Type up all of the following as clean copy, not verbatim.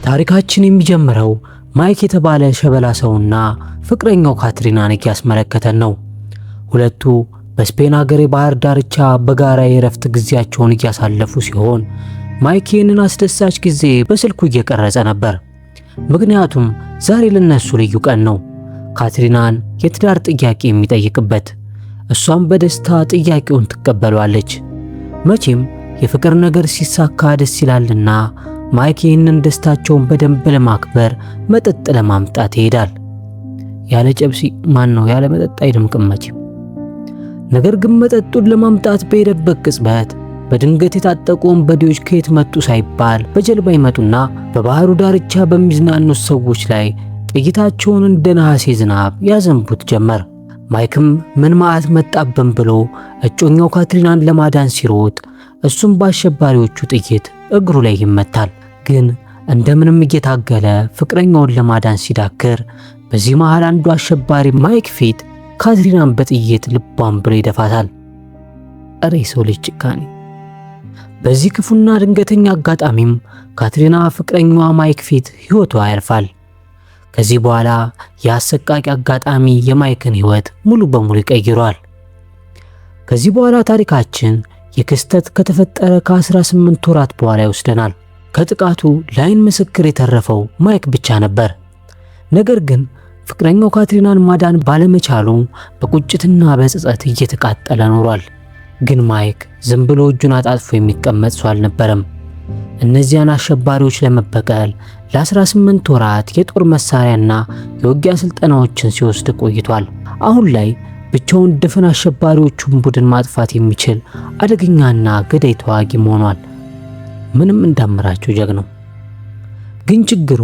ታሪካችን የሚጀምረው ማይክ የተባለ ሸበላ ሰውና ፍቅረኛው ካትሪናን እያስመለከተን ነው። ሁለቱ በስፔን ሀገር የባህር ዳርቻ በጋራ የእረፍት ጊዜያቸውን እያሳለፉ ሲሆን ማይክ ይህንን አስደሳች ጊዜ በስልኩ እየቀረጸ ነበር። ምክንያቱም ዛሬ ለነሱ ልዩ ቀን ነው፣ ካትሪናን የትዳር ጥያቄ የሚጠይቅበት። እሷም በደስታ ጥያቄውን ትቀበሏለች። መቼም የፍቅር ነገር ሲሳካ ደስ ይላልና ማይክ ይህንን ደስታቸውን በደንብ ለማክበር መጠጥ ለማምጣት ይሄዳል። ያለ ጨብሲ ያለ መጠጥ አይደምቅም መቼም። ነገር ግን መጠጡን ለማምጣት በሄደበት ቅጽበት በድንገት የታጠቁ ወንበዴዎች ከየት መጡ ሳይባል በጀልባ ይመጡና በባህሩ ዳርቻ በሚዝናኑት ሰዎች ላይ ጥይታቸውን እንደ ነሐሴ ዝናብ ያዘንቡት ጀመር። ማይክም ምን መዓት መጣብን ብሎ እጮኛው ካትሪናን ለማዳን ሲሮጥ እሱም በአሸባሪዎቹ ጥይት እግሩ ላይ ይመታል። ግን እንደምንም እየታገለ ፍቅረኛውን ለማዳን ሲዳክር በዚህ መሃል አንዱ አሸባሪ ማይክ ፊት ካትሪናን በጥይት ልቧን ብሎ ይደፋታል። እረ የሰው ልጅ ጭካኔ! በዚህ ክፉና ድንገተኛ አጋጣሚም ካትሪና ፍቅረኛዋ ማይክ ፊት ሕይወቷ ያልፋል። ከዚህ በኋላ የአሰቃቂ አጋጣሚ የማይክን ሕይወት ሙሉ በሙሉ ይቀይሯል። ከዚህ በኋላ ታሪካችን የክስተት ከተፈጠረ ከ18 ወራት በኋላ ይወስደናል። ከጥቃቱ ለዓይን ምስክር የተረፈው ማይክ ብቻ ነበር። ነገር ግን ፍቅረኛው ካትሪናን ማዳን ባለመቻሉ በቁጭትና በጸጸት እየተቃጠለ ኖሯል። ግን ማይክ ዝም ብሎ እጁን አጣጥፎ የሚቀመጥ ሰው አልነበረም። እነዚያን አሸባሪዎች ለመበቀል ለ18 ወራት የጦር መሳሪያና የውጊያ ስልጠናዎችን ሲወስድ ቆይቷል። አሁን ላይ ብቻውን ድፍን አሸባሪዎቹን ቡድን ማጥፋት የሚችል አደገኛና ገዳይ ተዋጊ ሆኗል። ምንም እንዳምራቸው ጀግናው። ግን ችግሩ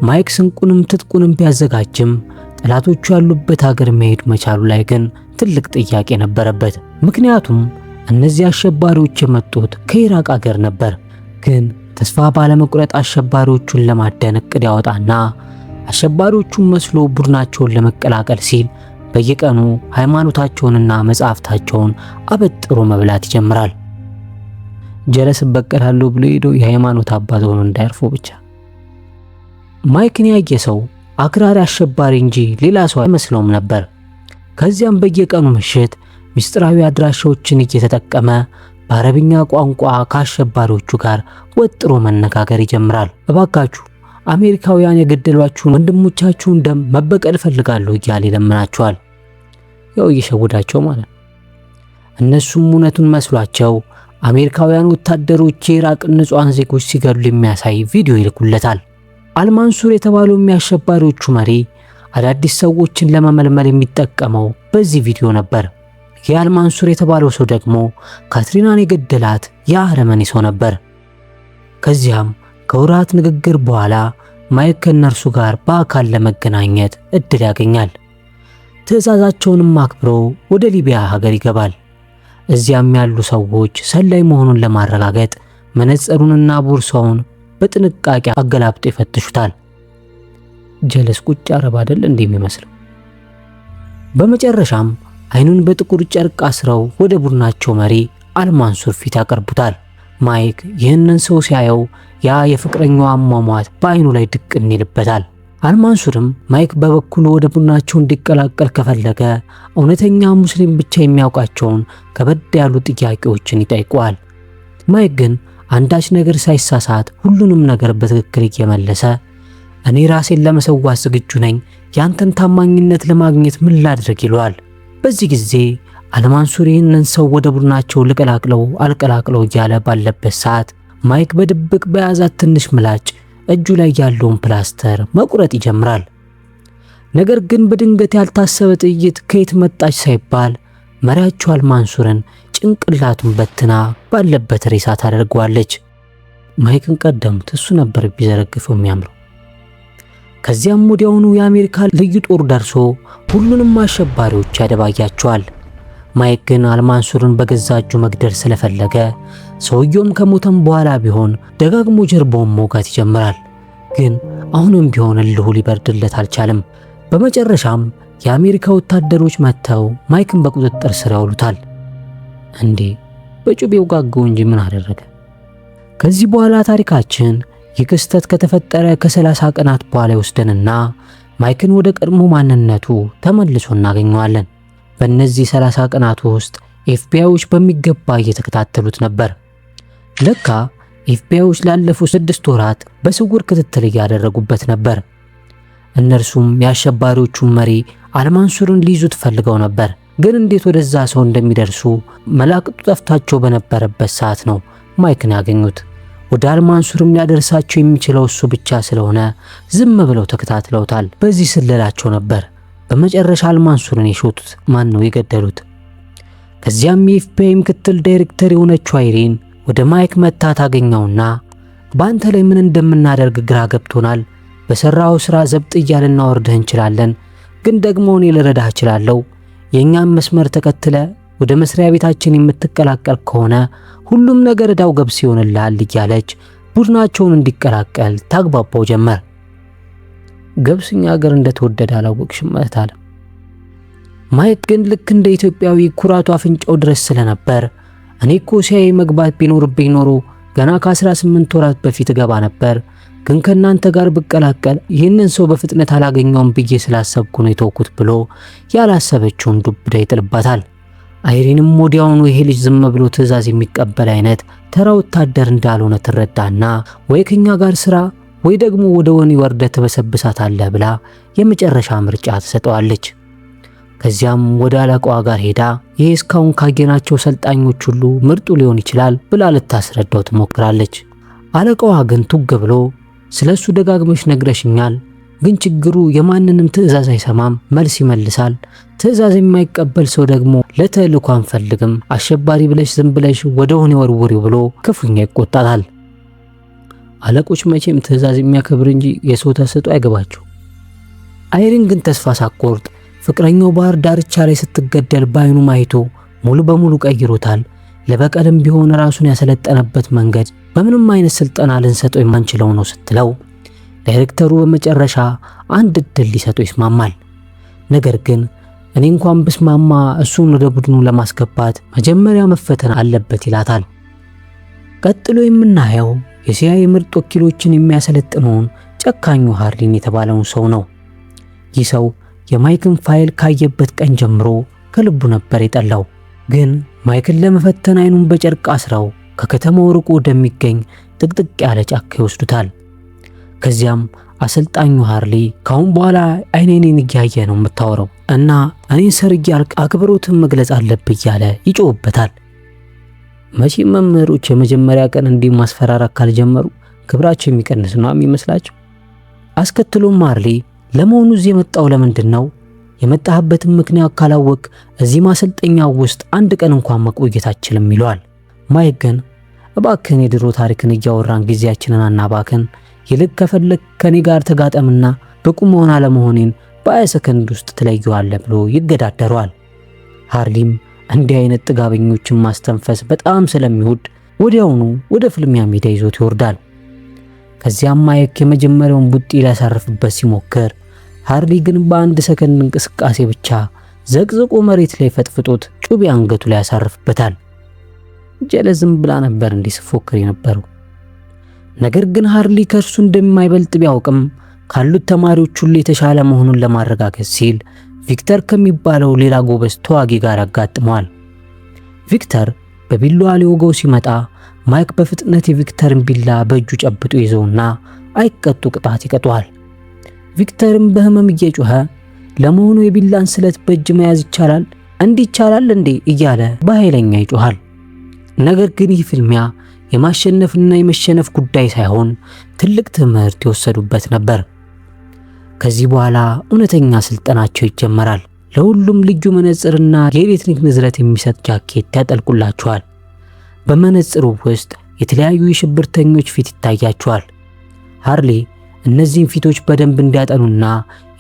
ማይክ ስንቁንም ትጥቁንም ቢያዘጋጅም ጠላቶቹ ያሉበት ሀገር መሄድ መቻሉ ላይ ግን ትልቅ ጥያቄ ነበረበት። ምክንያቱም እነዚህ አሸባሪዎች የመጡት ከኢራቅ ሀገር ነበር። ግን ተስፋ ባለመቁረጥ አሸባሪዎቹን ለማደን እቅድ ያወጣና አሸባሪዎቹን መስሎ ቡድናቸውን ለመቀላቀል ሲል በየቀኑ ሃይማኖታቸውንና መጻሕፍታቸውን አበጥሮ መብላት ይጀምራል። ጀለስ በቀላለሁ ብሎ ሄዶ የሃይማኖት አባት ሆኖ እንዳያርፉ ብቻ። ማይክን ያየ ሰው አክራሪ አሸባሪ እንጂ ሌላ ሰው አይመስለውም ነበር። ከዚያም በየቀኑ ምሽት ምስጢራዊ አድራሻዎችን እየተጠቀመ በአረብኛ ቋንቋ ከአሸባሪዎቹ ጋር ወጥሮ መነጋገር ይጀምራል። እባካችሁ አሜሪካውያን የገደሏችሁን ወንድሞቻችሁን ደም መበቀል ፈልጋለሁ እያለ ይለምናቸዋል። ያው እየሸወዳቸው ማለት ነው። እነሱም እውነቱን መስሏቸው አሜሪካውያን ወታደሮች የኢራቅ ንጹሃን ዜጎች ሲገድሉ የሚያሳይ ቪዲዮ ይልኩለታል። አልማንሱር የተባለው የሚያሸባሪዎቹ መሪ አዳዲስ ሰዎችን ለመመልመል የሚጠቀመው በዚህ ቪዲዮ ነበር። የአልማንሱር የተባለው ሰው ደግሞ ካትሪናን የገደላት የአረመኔ ሰው ነበር። ከዚያም ከወራት ንግግር በኋላ ማይክ ከእነርሱ ጋር በአካል ለመገናኘት እድል ያገኛል። ትዕዛዛቸውንም አክብሮ ወደ ሊቢያ ሀገር ይገባል። እዚያም ያሉ ሰዎች ሰላይ መሆኑን ለማረጋገጥ መነጽሩንና ቦርሳውን በጥንቃቄ አገላብጦ ይፈትሹታል። ጀለስ ቁጭ አረብ አይደል እንደሚመስለው። በመጨረሻም አይኑን በጥቁር ጨርቅ አስረው ወደ ቡድናቸው መሪ አልማንሱር ፊት ያቀርቡታል። ማይክ ይህንን ሰው ሲያየው ያ የፍቅረኛው አሟሟት በአይኑ ላይ ድቅን ይልበታል። አልማንሱርም ማይክ በበኩሉ ወደ ቡድናቸው እንዲቀላቀል ከፈለገ እውነተኛ ሙስሊም ብቻ የሚያውቃቸውን ከበድ ያሉ ጥያቄዎችን ይጠይቀዋል። ማይክ ግን አንዳች ነገር ሳይሳሳት ሁሉንም ነገር በትክክል እየመለሰ እኔ ራሴን ለመሰዋት ዝግጁ ነኝ፣ ያንተን ታማኝነት ለማግኘት ምን ላድርግ ይለዋል። በዚህ ጊዜ አልማንሱር ይህንን ሰው ወደ ቡድናቸው አልቀላቅለው እያለ ባለበት ሰዓት ማይክ በድብቅ በያዛት ትንሽ ምላጭ እጁ ላይ ያለውን ፕላስተር መቁረጥ ይጀምራል። ነገር ግን በድንገት ያልታሰበ ጥይት ከየት መጣች ሳይባል መሪያቸው አልማንሱርን ጭንቅላቱን በትና ባለበት ሬሳ ታደርገዋለች። ማይክን ቀደሙት፣ እሱ ነበር ቢዘረግፈው የሚያምረው። ከዚያም ወዲያውኑ የአሜሪካ ልዩ ጦር ደርሶ ሁሉንም አሸባሪዎች ያደባያቸዋል። ማይክ ግን አልማንሱርን በገዛ እጁ መግደል ስለፈለገ ሰውየውም ከሞተም በኋላ ቢሆን ደጋግሞ ጀርባውን መውጋት ይጀምራል። ግን አሁንም ቢሆን እልሁ ሊበርድለት አልቻለም። በመጨረሻም የአሜሪካ ወታደሮች መጥተው ማይክን በቁጥጥር ስር ያውሉታል። እንዴ በጩቤው ጋገው እንጂ ምን አደረገ? ከዚህ በኋላ ታሪካችን ይህ ክስተት ከተፈጠረ ከ30 ቀናት በኋላ ይወስደንና ማይክን ወደ ቀድሞ ማንነቱ ተመልሶ እናገኘዋለን። በእነዚህ 30 ቀናት ውስጥ ኤፍቢአይዎች በሚገባ እየተከታተሉት ነበር። ለካ ኤፍቢአይዎች ላለፉት 6 ወራት በስውር ክትትል እያደረጉበት ነበር። እነርሱም የአሸባሪዎቹን መሪ አልማንሱርን ሊይዙት ፈልገው ነበር። ግን እንዴት ወደዛ ሰው እንደሚደርሱ መላቅጡ ጠፍታቸው በነበረበት ሰዓት ነው ማይክን ያገኙት። ወደ አልማንሱርም ሊያደርሳቸው የሚችለው እሱ ብቻ ስለሆነ ዝም ብለው ተከታትለውታል። በዚህ ስለላቸው ነበር በመጨረሻ አልማንሱርን የሾቱት የገደሉት። ከዚያም የኤፍቢአይ ምክትል ዳይሬክተር የሆነችው አይሪን ወደ ማይክ መታ ታገኘውና በአንተ ላይ ምን እንደምናደርግ ግራ ገብቶናል። በሰራው ስራ ዘብጥያ ልናወርድህ እንችላለን፣ ግን ደግሞ እኔ ልረዳህ እችላለሁ። የኛም መስመር ተከትለ ወደ መስሪያ ቤታችን የምትቀላቀል ከሆነ ሁሉም ነገር እዳው ገብስ ይሆንልሃል እያለች ቡድናቸውን እንዲቀላቀል ታግባባው ጀመር። ገብስኛ ሀገር እንደተወደደ አላወቅሽም ማለት አለ። ማይክ ግን ልክ እንደ ኢትዮጵያዊ ኩራቱ አፍንጫው ድረስ ስለነበር እኔ እኮ ሲያይ መግባት ቢኖርብኝ ኖሮ ገና ከ18 ወራት በፊት ገባ ነበር፣ ግን ከናንተ ጋር ብቀላቀል ይህንን ሰው በፍጥነት አላገኘውም ብዬ ስላሰብኩ ነው የተውኩት ብሎ ያላሰበችውን ዱብዳ ይጥልባታል። አይሪንም ወዲያውኑ ይሄ ልጅ ዝም ብሎ ትዕዛዝ የሚቀበል አይነት ተራ ወታደር እንዳልሆነ ትረዳና ወይ ከኛ ጋር ስራ ወይ ደግሞ ወደ ወህኒ ወርደህ ትበሰብሳታለህ ብላ የመጨረሻ ምርጫ ትሰጠዋለች። ከዚያም ወደ አለቃዋ ጋር ሄዳ ይሄ እስካሁን ካየናቸው ሰልጣኞች ሁሉ ምርጡ ሊሆን ይችላል ብላ ልታስረዳው ትሞክራለች። አለቃዋ ግን ቱግ ብሎ ስለሱ ደጋግመሽ ነግረሽኛል፣ ግን ችግሩ የማንንም ትዕዛዝ አይሰማም፣ መልስ ይመልሳል። ትዕዛዝ የማይቀበል ሰው ደግሞ ለተልእኮ አንፈልግም፣ አሸባሪ ብለሽ ዝም ብለሽ ወደ ወህኒ ወርውሪው ብሎ ክፉኛ ይቆጣታል። አለቆች መቼም ትዕዛዝ የሚያከብር እንጂ የሰው ተሰጥኦ አይገባቸው። አይሪን ግን ተስፋ ሳትቆርጥ ፍቅረኛው ባህር ዳርቻ ላይ ስትገደል ባይኑ ማይቶ ሙሉ በሙሉ ቀይሮታል። ለበቀልም ቢሆን ራሱን ያሰለጠነበት መንገድ በምንም አይነት ስልጠና ልንሰጠው የማንችለው ነው ስትለው ዳይሬክተሩ በመጨረሻ አንድ እድል ሊሰጠው ይስማማል። ነገር ግን እኔ እንኳን ብስማማ እሱን ወደ ቡድኑ ለማስገባት መጀመሪያ መፈተን አለበት ይላታል። ቀጥሎ የምናየው የሲአይኤ ምርጥ ወኪሎችን የሚያሰለጥነውን ጨካኙ ሃርሊን የተባለውን ሰው ነው። ይህ ሰው የማይክን ፋይል ካየበት ቀን ጀምሮ ከልቡ ነበር የጠላው። ግን ማይክን ለመፈተን አይኑን በጨርቅ አስረው ከከተማው ርቆ ወደሚገኝ ጥቅጥቅ ያለ ጫካ ይወስዱታል። ከዚያም አሰልጣኙ ሃርሊ ካሁን በኋላ አይኔን እያየ ነው የምታወራው እና እኔን ሰርግ ያልክ አክብሮትን መግለጽ አለብህ እያለ ይጮህበታል። መቼም መምህሮች የመጀመሪያ ቀን እንዲህ ማስፈራራት ካልጀመሩ ክብራቸው የሚቀንስ ነው የሚመስላቸው። አስከትሎም ሃርሊ ለመሆኑ እዚህ የመጣው ለምንድን ነው? የመጣህበትን ምክንያት ካላወቅ እዚህ ማሰልጠኛ ውስጥ አንድ ቀን እንኳን መቆየት አትችልም ይለዋል። ማይክ ግን እባክህን የድሮ ታሪክን እያወራን ጊዜያችንን አናባክን፣ ይልቅ ከፈለክ ከኔ ጋር ተጋጠምና ብቁ መሆን አለመሆኔን በ20 ሰከንድ ውስጥ ትለየዋለህ ብሎ ይገዳደረዋል። ሃርሊም እንዲህ አይነት ጥጋበኞችን ማስተንፈስ በጣም ስለሚወድ ወዲያውኑ ወደ ፍልሚያ ሜዳ ይዞት ይወርዳል። ከዚያም ማይክ የመጀመሪያውን ቡጢ ሊያሳርፍበት ሲሞክር ሃርሊ ግን በአንድ ሰከንድ እንቅስቃሴ ብቻ ዘቅዝቆ መሬት ላይ ፈጥፍጦት ጩቤ አንገቱ ላይ ያሳርፍበታል። ጀለዝም ብላ ነበር እንዲስፎክር የነበረው። ነገር ግን ሃርሊ ከእርሱ እንደማይበልጥ ቢያውቅም ካሉት ተማሪዎች ሁሉ የተሻለ መሆኑን ለማረጋገጥ ሲል ቪክተር ከሚባለው ሌላ ጎበዝ ተዋጊ ጋር ያጋጥመዋል። ቪክተር በቢላዋ ሊወጋው ሲመጣ ማይክ በፍጥነት የቪክተርን ቢላ በእጁ ጨብጦ ይዘውና አይቀጡ ቅጣት ይቀጧል። ቪክተርም በህመም እየጮኸ ለመሆኑ የቢላን ስለት በእጅ መያዝ ይቻላል? እንዲህ ይቻላል እንዴ? እያለ በኃይለኛ ይጮሃል። ነገር ግን ይህ ፍልሚያ የማሸነፍና የመሸነፍ ጉዳይ ሳይሆን ትልቅ ትምህርት የወሰዱበት ነበር። ከዚህ በኋላ እውነተኛ ስልጠናቸው ይጀመራል። ለሁሉም ልዩ መነጽርና የኤሌክትሪክ ንዝረት የሚሰጥ ጃኬት ያጠልቁላቸዋል። በመነጽሩ ውስጥ የተለያዩ የሽብርተኞች ፊት ይታያቸዋል። ሃርሊ እነዚህን ፊቶች በደንብ እንዲያጠኑና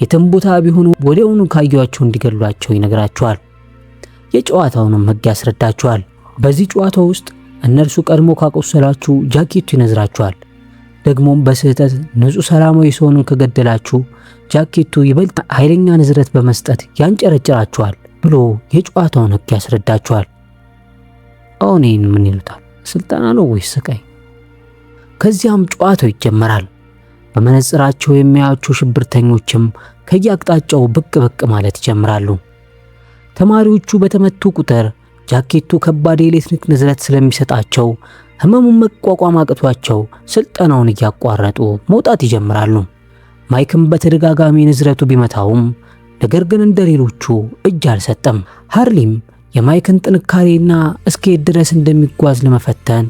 የትም ቦታ ቢሆኑ ወዲያውኑ ካዩዋቸው እንዲገሏቸው ይነግራቸዋል። የጨዋታውንም ህግ ያስረዳቸዋል። በዚህ ጨዋታ ውስጥ እነርሱ ቀድሞ ካቆሰላችሁ ጃኬቱ ይነዝራቸዋል። ደግሞም በስህተት ንጹህ ሰላማዊ ሰውን ከገደላችሁ ጃኬቱ ይበልጥ ኃይለኛ ንዝረት በመስጠት ያንጨረጭራቸዋል ብሎ የጨዋታውን ህግ ያስረዳቸዋል። አሁን ይህን ምን ይሉታል? ስልጠና ነው ወይስ ስቃይ? ከዚያም ጨዋታው ይጀመራል። በመነጽራቸው የሚያዩቸው ሽብርተኞችም ከየአቅጣጫው ብቅ ብቅ ማለት ይጀምራሉ። ተማሪዎቹ በተመቱ ቁጥር ጃኬቱ ከባድ የኤሌክትሪክ ንዝረት ስለሚሰጣቸው ህመሙን መቋቋም አቅቷቸው ስልጠናውን እያቋረጡ መውጣት ይጀምራሉ። ማይክም በተደጋጋሚ ንዝረቱ ቢመታውም ነገር ግን እንደሌሎቹ እጅ አልሰጠም። ሃርሊም የማይክን ጥንካሬና እስከየት ድረስ እንደሚጓዝ ለመፈተን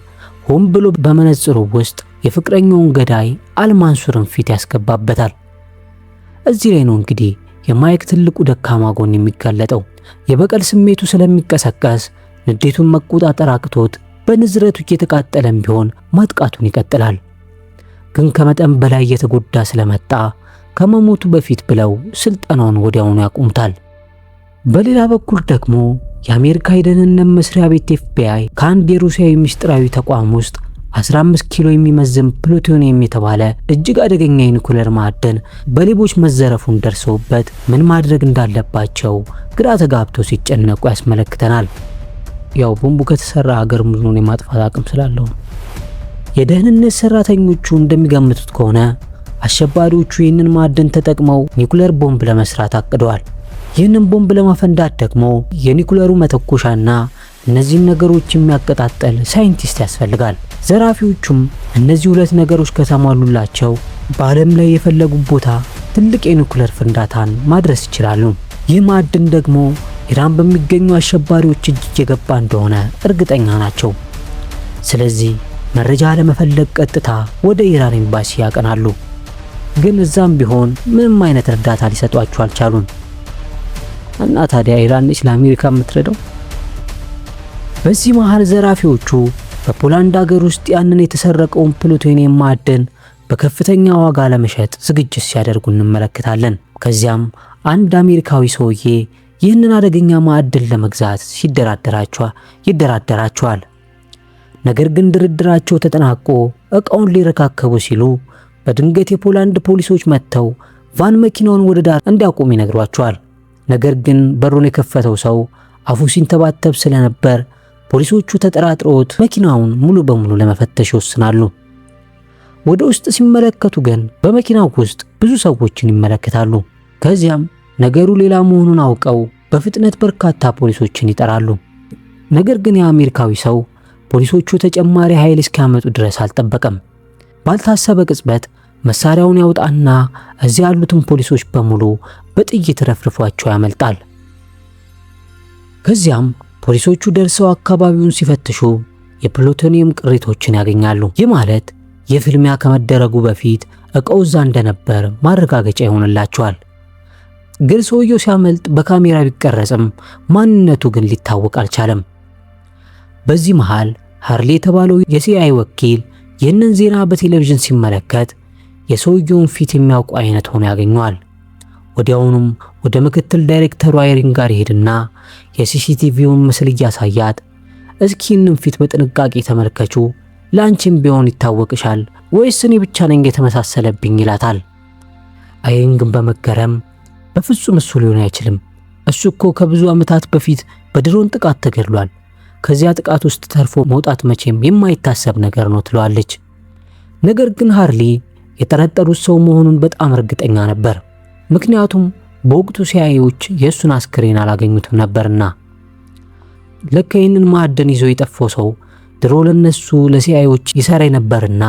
ሆን ብሎ በመነጽሩ ውስጥ የፍቅረኛውን ገዳይ አልማንሱርን ፊት ያስገባበታል። እዚህ ላይ ነው እንግዲህ የማይክ ትልቁ ደካማ ጎን የሚጋለጠው። የበቀል ስሜቱ ስለሚቀሰቀስ ንዴቱን መቆጣጠር አቅቶት በንዝረቱ እየተቃጠለም ቢሆን ማጥቃቱን ይቀጥላል። ግን ከመጠን በላይ የተጎዳ ስለመጣ ከመሞቱ በፊት ብለው ስልጠናውን ወዲያውኑ ያቆሙታል። በሌላ በኩል ደግሞ የአሜሪካ የደህንነት መስሪያ ቤት FBI ከአንድ የሩሲያዊ ምስጢራዊ ተቋም ውስጥ 15 ኪሎ የሚመዝን ፕሉቶኒየም የተባለ እጅግ አደገኛ የኒኩሌር ማዕድን በሌቦች መዘረፉን ደርሰውበት ምን ማድረግ እንዳለባቸው ግራ ተጋብተው ሲጨነቁ ያስመለክተናል። ያው ቦምቡ ከተሰራ ሀገር ሙሉን የማጥፋት አቅም ስላለው። የደህንነት ሰራተኞቹ እንደሚገምቱት ከሆነ አሸባሪዎቹ ይህንን ማዕድን ተጠቅመው ኒኩሌር ቦምብ ለመስራት አቅደዋል። ይህንን ቦምብ ለማፈንዳት ደግሞ የኒኩሌሩ መተኮሻና እነዚህን ነገሮች የሚያቀጣጥል ሳይንቲስት ያስፈልጋል። ዘራፊዎቹም እነዚህ ሁለት ነገሮች ከተሟሉላቸው በዓለም ላይ የፈለጉት ቦታ ትልቅ የኒኩሌር ፍንዳታን ማድረስ ይችላሉ። ይህ ማዕድን ደግሞ ኢራን በሚገኙ አሸባሪዎች እጅ እየገባ እንደሆነ እርግጠኛ ናቸው። ስለዚህ መረጃ ለመፈለግ ቀጥታ ወደ ኢራን ኤምባሲ ያቀናሉ። ግን እዛም ቢሆን ምንም አይነት እርዳታ ሊሰጧቸው አልቻሉም። እና ታዲያ ኢራን ነች ለአሜሪካ የምትረዳው? በዚህ መሃል ዘራፊዎቹ በፖላንድ ሀገር ውስጥ ያንን የተሰረቀውን ፕሉቶኒየም ማዕድን በከፍተኛ ዋጋ ለመሸጥ ዝግጅት ሲያደርጉ እንመለከታለን። ከዚያም አንድ አሜሪካዊ ሰውዬ ይህንን አደገኛ ማዕድን ለመግዛት ይደራደራቸዋል። ነገር ግን ድርድራቸው ተጠናቆ እቃውን ሊረካከቡ ሲሉ በድንገት የፖላንድ ፖሊሶች መጥተው ቫን መኪናውን ወደ ዳር እንዲያቆም ይነግሯቸዋል። ነገር ግን በሩን የከፈተው ሰው አፉ ሲንተባተብ ስለነበር ፖሊሶቹ ተጠራጥረውት መኪናውን ሙሉ በሙሉ ለመፈተሽ ይወስናሉ። ወደ ውስጥ ሲመለከቱ ግን በመኪናው ውስጥ ብዙ ሰዎችን ይመለከታሉ። ከዚያም ነገሩ ሌላ መሆኑን አውቀው በፍጥነት በርካታ ፖሊሶችን ይጠራሉ። ነገር ግን የአሜሪካዊ ሰው ፖሊሶቹ ተጨማሪ ኃይል እስኪያመጡ ድረስ አልጠበቀም። ባልታሰበ ቅጽበት መሳሪያውን ያውጣና እዚያ ያሉትን ፖሊሶች በሙሉ በጥይት ረፍርፏቸው ያመልጣል። ከዚያም ፖሊሶቹ ደርሰው አካባቢውን ሲፈትሹ የፕሉቶኒየም ቅሪቶችን ያገኛሉ። ይህ ማለት የፍልሚያ ከመደረጉ በፊት እቃው እዛ እንደነበር ማረጋገጫ ይሆንላቸዋል። ግን ሰውየው ሲያመልጥ በካሜራ ቢቀረጽም ማንነቱ ግን ሊታወቅ አልቻለም። በዚህ መሃል ሃርሊ የተባለው የሲአይኤ ወኪል ይህንን ዜና በቴሌቪዥን ሲመለከት የሰውየውን ፊት የሚያውቁ አይነት ሆኖ ያገኘዋል። ወዲያውኑም ወደ ምክትል ዳይሬክተሩ አይሪን ጋር ይሄድና የሲሲቲቪውን ምስል እያሳያት እስኪንም ፊት በጥንቃቄ ተመልከቹ፣ ላንቺም ቢሆን ይታወቅሻል ወይስ እኔ ብቻ ነኝ የተመሳሰለብኝ ይላታል። አይሪን ግን በመገረም በፍጹም እሱ ሊሆን አይችልም፣ እሱ እኮ ከብዙ ዓመታት በፊት በድሮን ጥቃት ተገድሏል፣ ከዚያ ጥቃት ውስጥ ተርፎ መውጣት መቼም የማይታሰብ ነገር ነው ትለዋለች። ነገር ግን ሃርሊ የጠረጠሩት ሰው መሆኑን በጣም እርግጠኛ ነበር። ምክንያቱም በወቅቱ ሲአይኤዎች የእሱን አስክሬን አላገኙትም ነበርና። ለካ ይህንን ማዕድን ይዞ የጠፋው ሰው ድሮ ለነሱ ለሲአይኤዎች ይሰራ ነበርና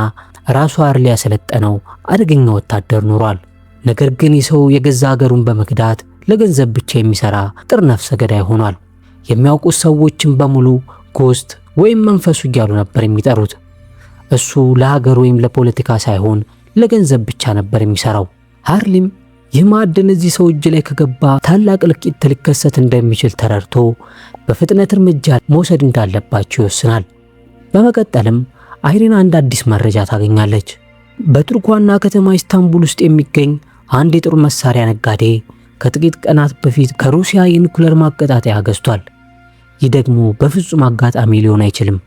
ራሱ ሃርሊ ያሰለጠነው አደገኛ ወታደር ኖሯል። ነገር ግን ይህ ሰው የገዛ ሀገሩን በመክዳት ለገንዘብ ብቻ የሚሰራ ጥር ነፍሰ ገዳይ ሆኗል። የሚያውቁት ሰዎችን በሙሉ ጎስት ወይም መንፈሱ እያሉ ነበር የሚጠሩት። እሱ ለሀገር ወይም ለፖለቲካ ሳይሆን ለገንዘብ ብቻ ነበር የሚሰራው። ሃርሊም ይህ ማዕድን እዚህ ሰው እጅ ላይ ከገባ ታላቅ እልቂት ሊከሰት እንደሚችል ተረድቶ በፍጥነት እርምጃ መውሰድ እንዳለባቸው ይወስናል። በመቀጠልም አይሪን አንድ አዲስ መረጃ ታገኛለች። በቱርክ ዋና ከተማ ኢስታንቡል ውስጥ የሚገኝ አንድ የጦር መሳሪያ ነጋዴ ከጥቂት ቀናት በፊት ከሩሲያ የኒኩሌር ማቀጣጠያ ገዝቷል። ይህ ደግሞ በፍጹም አጋጣሚ ሊሆን አይችልም።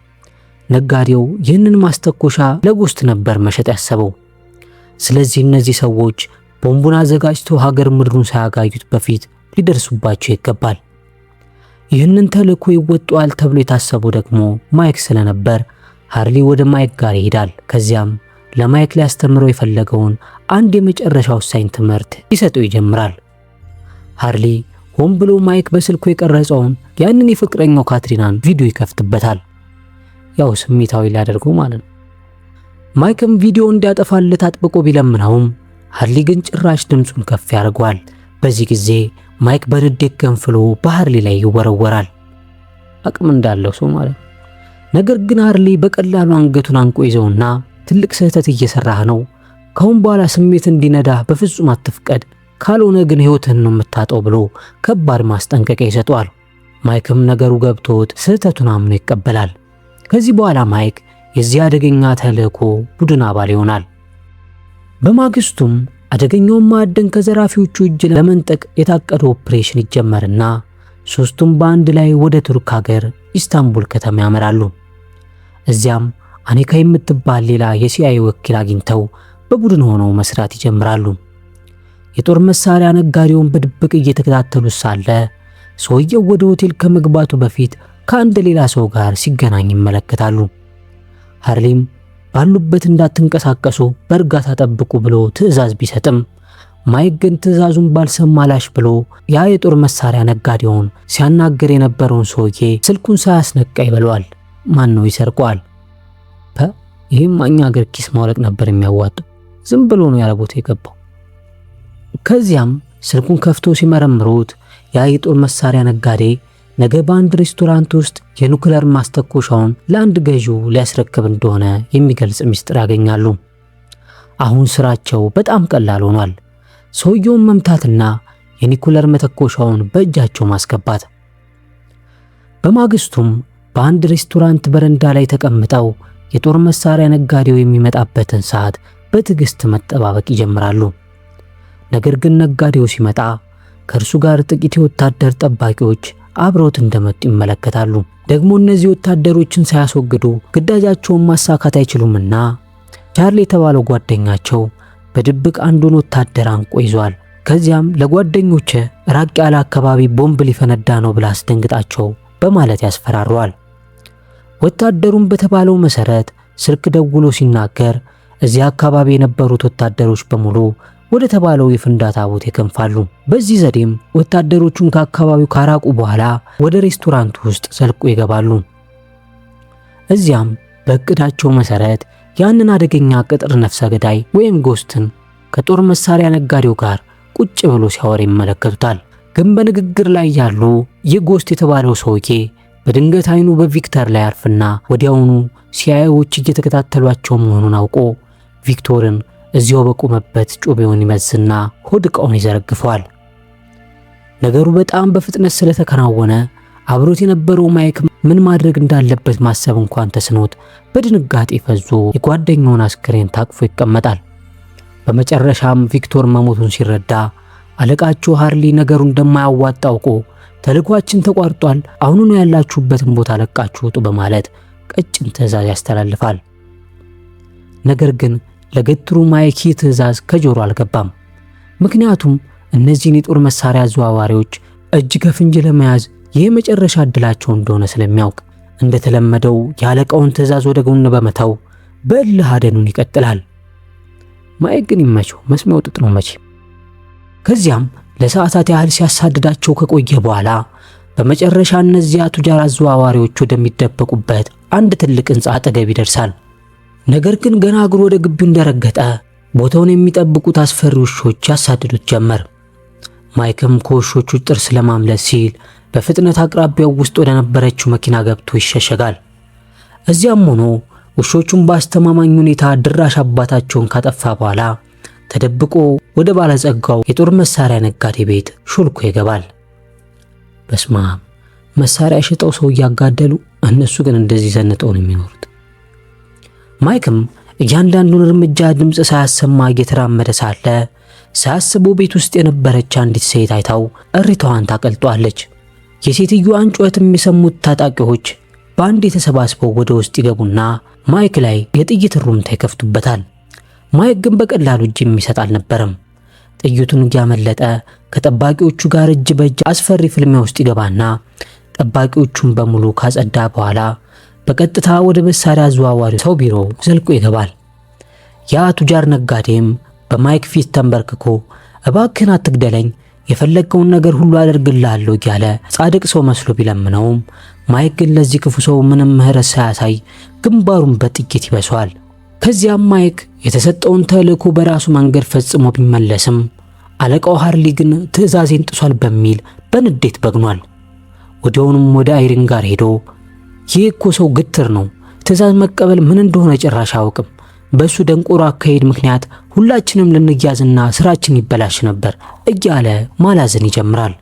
ነጋዴው ይህንን ማስተኮሻ ለጎስት ነበር መሸጥ ያሰበው። ስለዚህ እነዚህ ሰዎች ቦምቡን አዘጋጅተው ሀገር ምድሩን ሳያጋዩት በፊት ሊደርሱባቸው ይገባል። ይህንን ተልዕኮ ይወጣል ተብሎ የታሰበው ደግሞ ማይክ ስለነበር ሃርሊ ወደ ማይክ ጋር ይሄዳል። ከዚያም ለማይክ ሊያስተምረው የፈለገውን አንድ የመጨረሻ ወሳኝ ትምህርት ይሰጠው ይጀምራል። ሃርሊ ሆን ብሎ ማይክ በስልኩ የቀረጸውን ያንን የፍቅረኛው ካትሪናን ቪዲዮ ይከፍትበታል። ያው ስሜታዊ ሊያደርገው ማለት ነው። ማይክም ቪዲዮ እንዲያጠፋለት አጥብቆ ቢለምነውም ሃርሊ ግን ጭራሽ ድምፁን ከፍ ያደርገዋል። በዚህ ጊዜ ማይክ በንዴት ገንፍሎ በሃርሊ ላይ ይወረወራል። አቅም እንዳለው ሰው ማለት ነው። ነገር ግን ሃርሊ በቀላሉ አንገቱን አንቆ ይዘውና ትልቅ ስህተት እየሰራህ ነው፣ ካሁን በኋላ ስሜት እንዲነዳ በፍጹም አትፍቀድ፣ ካልሆነ ግን ህይወትህን ነው የምታጠው ብሎ ከባድ ማስጠንቀቂያ ይሰጠዋል። ማይክም ነገሩ ገብቶት ስህተቱን አምኖ ይቀበላል። ከዚህ በኋላ ማይክ የዚህ አደገኛ ተልእኮ ቡድን አባል ይሆናል። በማግስቱም አደገኛውን ማዕድን ከዘራፊዎቹ እጅ ለመንጠቅ የታቀደ ኦፕሬሽን ይጀመርና ሶስቱም በአንድ ላይ ወደ ቱርክ ሀገር ኢስታንቡል ከተማ ያመራሉ። እዚያም አኔካ የምትባል ሌላ የሲአይኤ ወኪል አግኝተው በቡድን ሆነው መስራት ይጀምራሉ። የጦር መሳሪያ ነጋዴውን በድብቅ እየተከታተሉ ሳለ ሰውየው ወደ ሆቴል ከመግባቱ በፊት ከአንድ ሌላ ሰው ጋር ሲገናኝ ይመለከታሉ። ሃርሊም ባሉበት እንዳትንቀሳቀሱ በእርጋታ ጠብቁ ብሎ ትዕዛዝ ቢሰጥም ማይክ ግን ትዕዛዙን ባልሰማላሽ ብሎ ያ የጦር መሳሪያ ነጋዴውን ሲያናገር የነበረውን ሰውዬ ስልኩን ሳያስነቃ ይበለዋል። ማን ነው ይሰርቀዋል? ይህም እኛ ሀገር ኪስ ማውለቅ ነበር የሚያዋጣው። ዝም ብሎ ነው ያለ ቦታ የገባው። ከዚያም ስልኩን ከፍቶ ሲመረምሩት ያ የጦር መሳሪያ ነጋዴ ነገ በአንድ ሬስቶራንት ውስጥ የኑክሌር ማስተኮሻውን ለአንድ ገዢው ሊያስረክብ እንደሆነ የሚገልጽ ምስጢር ያገኛሉ። አሁን ስራቸው በጣም ቀላል ሆኗል። ሰውየውን መምታትና የኒኩሌር መተኮሻውን በእጃቸው ማስገባት። በማግስቱም በአንድ ሬስቶራንት በረንዳ ላይ ተቀምጠው የጦር መሳሪያ ነጋዴው የሚመጣበትን ሰዓት በትዕግስት መጠባበቅ ይጀምራሉ። ነገር ግን ነጋዴው ሲመጣ ከእርሱ ጋር ጥቂት የወታደር ጠባቂዎች አብረውት እንደመጡ ይመለከታሉ። ደግሞ እነዚህ ወታደሮችን ሳያስወግዱ ግዳጃቸውን ማሳካት አይችሉምና ቻርሊ የተባለው ጓደኛቸው በድብቅ አንዱን ወታደር አንቆ ይዟል። ከዚያም ለጓደኞቼ ራቅ ያለ አካባቢ ቦምብ ሊፈነዳ ነው ብላ አስደንግጣቸው በማለት ያስፈራረዋል። ወታደሩም በተባለው መሰረት ስልክ ደውሎ ሲናገር እዚያ አካባቢ የነበሩት ወታደሮች በሙሉ ወደ ተባለው የፍንዳታ ቦታ ይከንፋሉ። በዚህ ዘዴም ወታደሮቹን ከአካባቢው ካራቁ በኋላ ወደ ሬስቶራንቱ ውስጥ ዘልቆ ይገባሉ። እዚያም በእቅዳቸው መሰረት ያንን አደገኛ ቅጥር ነፍሰ ገዳይ ወይም ጎስትን ከጦር መሳሪያ ነጋዴው ጋር ቁጭ ብሎ ሲያወር ይመለከቱታል። ግን በንግግር ላይ ያሉ ይህ ጎስት የተባለው ሰውዬ በድንገት አይኑ በቪክተር ላይ አርፍና ወዲያውኑ ሲአይኤዎች እየተከታተሏቸው መሆኑን አውቆ ቪክቶርን እዚያው በቆመበት ጩቤውን ይመዝና ሆድ ዕቃውን ይዘረግፈዋል። ነገሩ በጣም በፍጥነት ስለተከናወነ አብሮት የነበረው ማይክ ምን ማድረግ እንዳለበት ማሰብ እንኳን ተስኖት በድንጋጤ ፈዞ የጓደኛውን አስክሬን ታቅፎ ይቀመጣል። በመጨረሻም ቪክቶር መሞቱን ሲረዳ አለቃቸው ሃርሊ ነገሩ እንደማያዋጣ አውቆ ተልኳችን ተቋርጧል፣ አሁኑኑ ያላችሁበትን ቦታ ለቃችሁ ውጡ በማለት ቀጭን ትዕዛዝ ያስተላልፋል። ነገር ግን ለገትሩ ማይክ ትዕዛዝ ከጆሮ አልገባም። ምክንያቱም እነዚህን የጦር መሳሪያ አዘዋዋሪዎች እጅ ከፍንጅ ለመያዝ የመጨረሻ እድላቸው እንደሆነ ስለሚያውቅ እንደተለመደው ያለቃውን ትዕዛዝ ወደ ጎን በመተው በእልህ አደኑን ይቀጥላል። ማይክ ግን ይመቸው መስሚያው ጥጥ ነው መቼ። ከዚያም ለሰዓታት ያህል ሲያሳድዳቸው ከቆየ በኋላ በመጨረሻ እነዚያ ቱጃር አዘዋዋሪዎች ወደሚደበቁበት አንድ ትልቅ ሕንጻ አጠገብ ይደርሳል። ነገር ግን ገና እግሩ ወደ ግቢው እንደረገጠ ቦታውን የሚጠብቁት አስፈሪ ውሾች ያሳድዱት ጀመር። ማይክም ከውሾቹ ጥርስ ለማምለጥ ሲል በፍጥነት አቅራቢያው ውስጥ ወደ ነበረችው መኪና ገብቶ ይሸሸጋል። እዚያም ሆኖ ውሾቹን በአስተማማኝ ሁኔታ ድራሽ አባታቸውን ካጠፋ በኋላ ተደብቆ ወደ ባለጸጋው የጦር መሳሪያ ነጋዴ ቤት ሾልኮ ይገባል። በስማም መሳሪያ ሽጠው ሰው እያጋደሉ እነሱ ግን እንደዚህ ዘንጠው ነው የሚኖሩት። ማይክም እያንዳንዱን እርምጃ ድምጽ ሳያሰማ እየተራመደ ሳለ ሳያስበው ቤት ውስጥ የነበረች አንዲት ሴት አይታው እሪታዋን ታቀልጧለች። የሴትዮዋን ጩኸት የሚሰሙት ታጣቂዎች በአንድ ተሰባስበው ወደ ውስጥ ይገቡና ማይክ ላይ የጥይት ሩምታ ይከፍቱበታል። ማይክ ግን በቀላሉ እጅ የሚሰጥ አልነበረም። ጥይቱን እያመለጠ ከጠባቂዎቹ ጋር እጅ በእጅ አስፈሪ ፍልሚያ ውስጥ ይገባና ጠባቂዎቹን በሙሉ ካጸዳ በኋላ በቀጥታ ወደ መሳሪያ አዘዋዋሪ ሰው ቢሮ ዘልቆ ይገባል። ያ ቱጃር ነጋዴም በማይክ ፊት ተንበርክኮ እባክህን አትግደለኝ፣ የፈለግከውን ነገር ሁሉ አደርግልሃለሁ እያለ ጻድቅ ሰው መስሎ ቢለምነውም ማይክ ግን ለዚህ ክፉ ሰው ምንም ምህረት ሳያሳይ ግንባሩን በጥይት ይበሰዋል። ከዚያም ማይክ የተሰጠውን ተልእኮ በራሱ መንገድ ፈጽሞ ቢመለስም አለቃው ሃርሊ ግን ትዕዛዜን ጥሷል በሚል በንዴት በግኗል። ወዲያውኑም ወደ አይሪን ጋር ሄዶ ይህ እኮ ሰው ግትር ነው፣ ትዕዛዝ መቀበል ምን እንደሆነ ጭራሽ አያውቅም። በሱ ደንቆሮ አካሄድ ምክንያት ሁላችንም ልንያዝና ስራችን ይበላሽ ነበር እያለ ማላዘን ይጀምራል።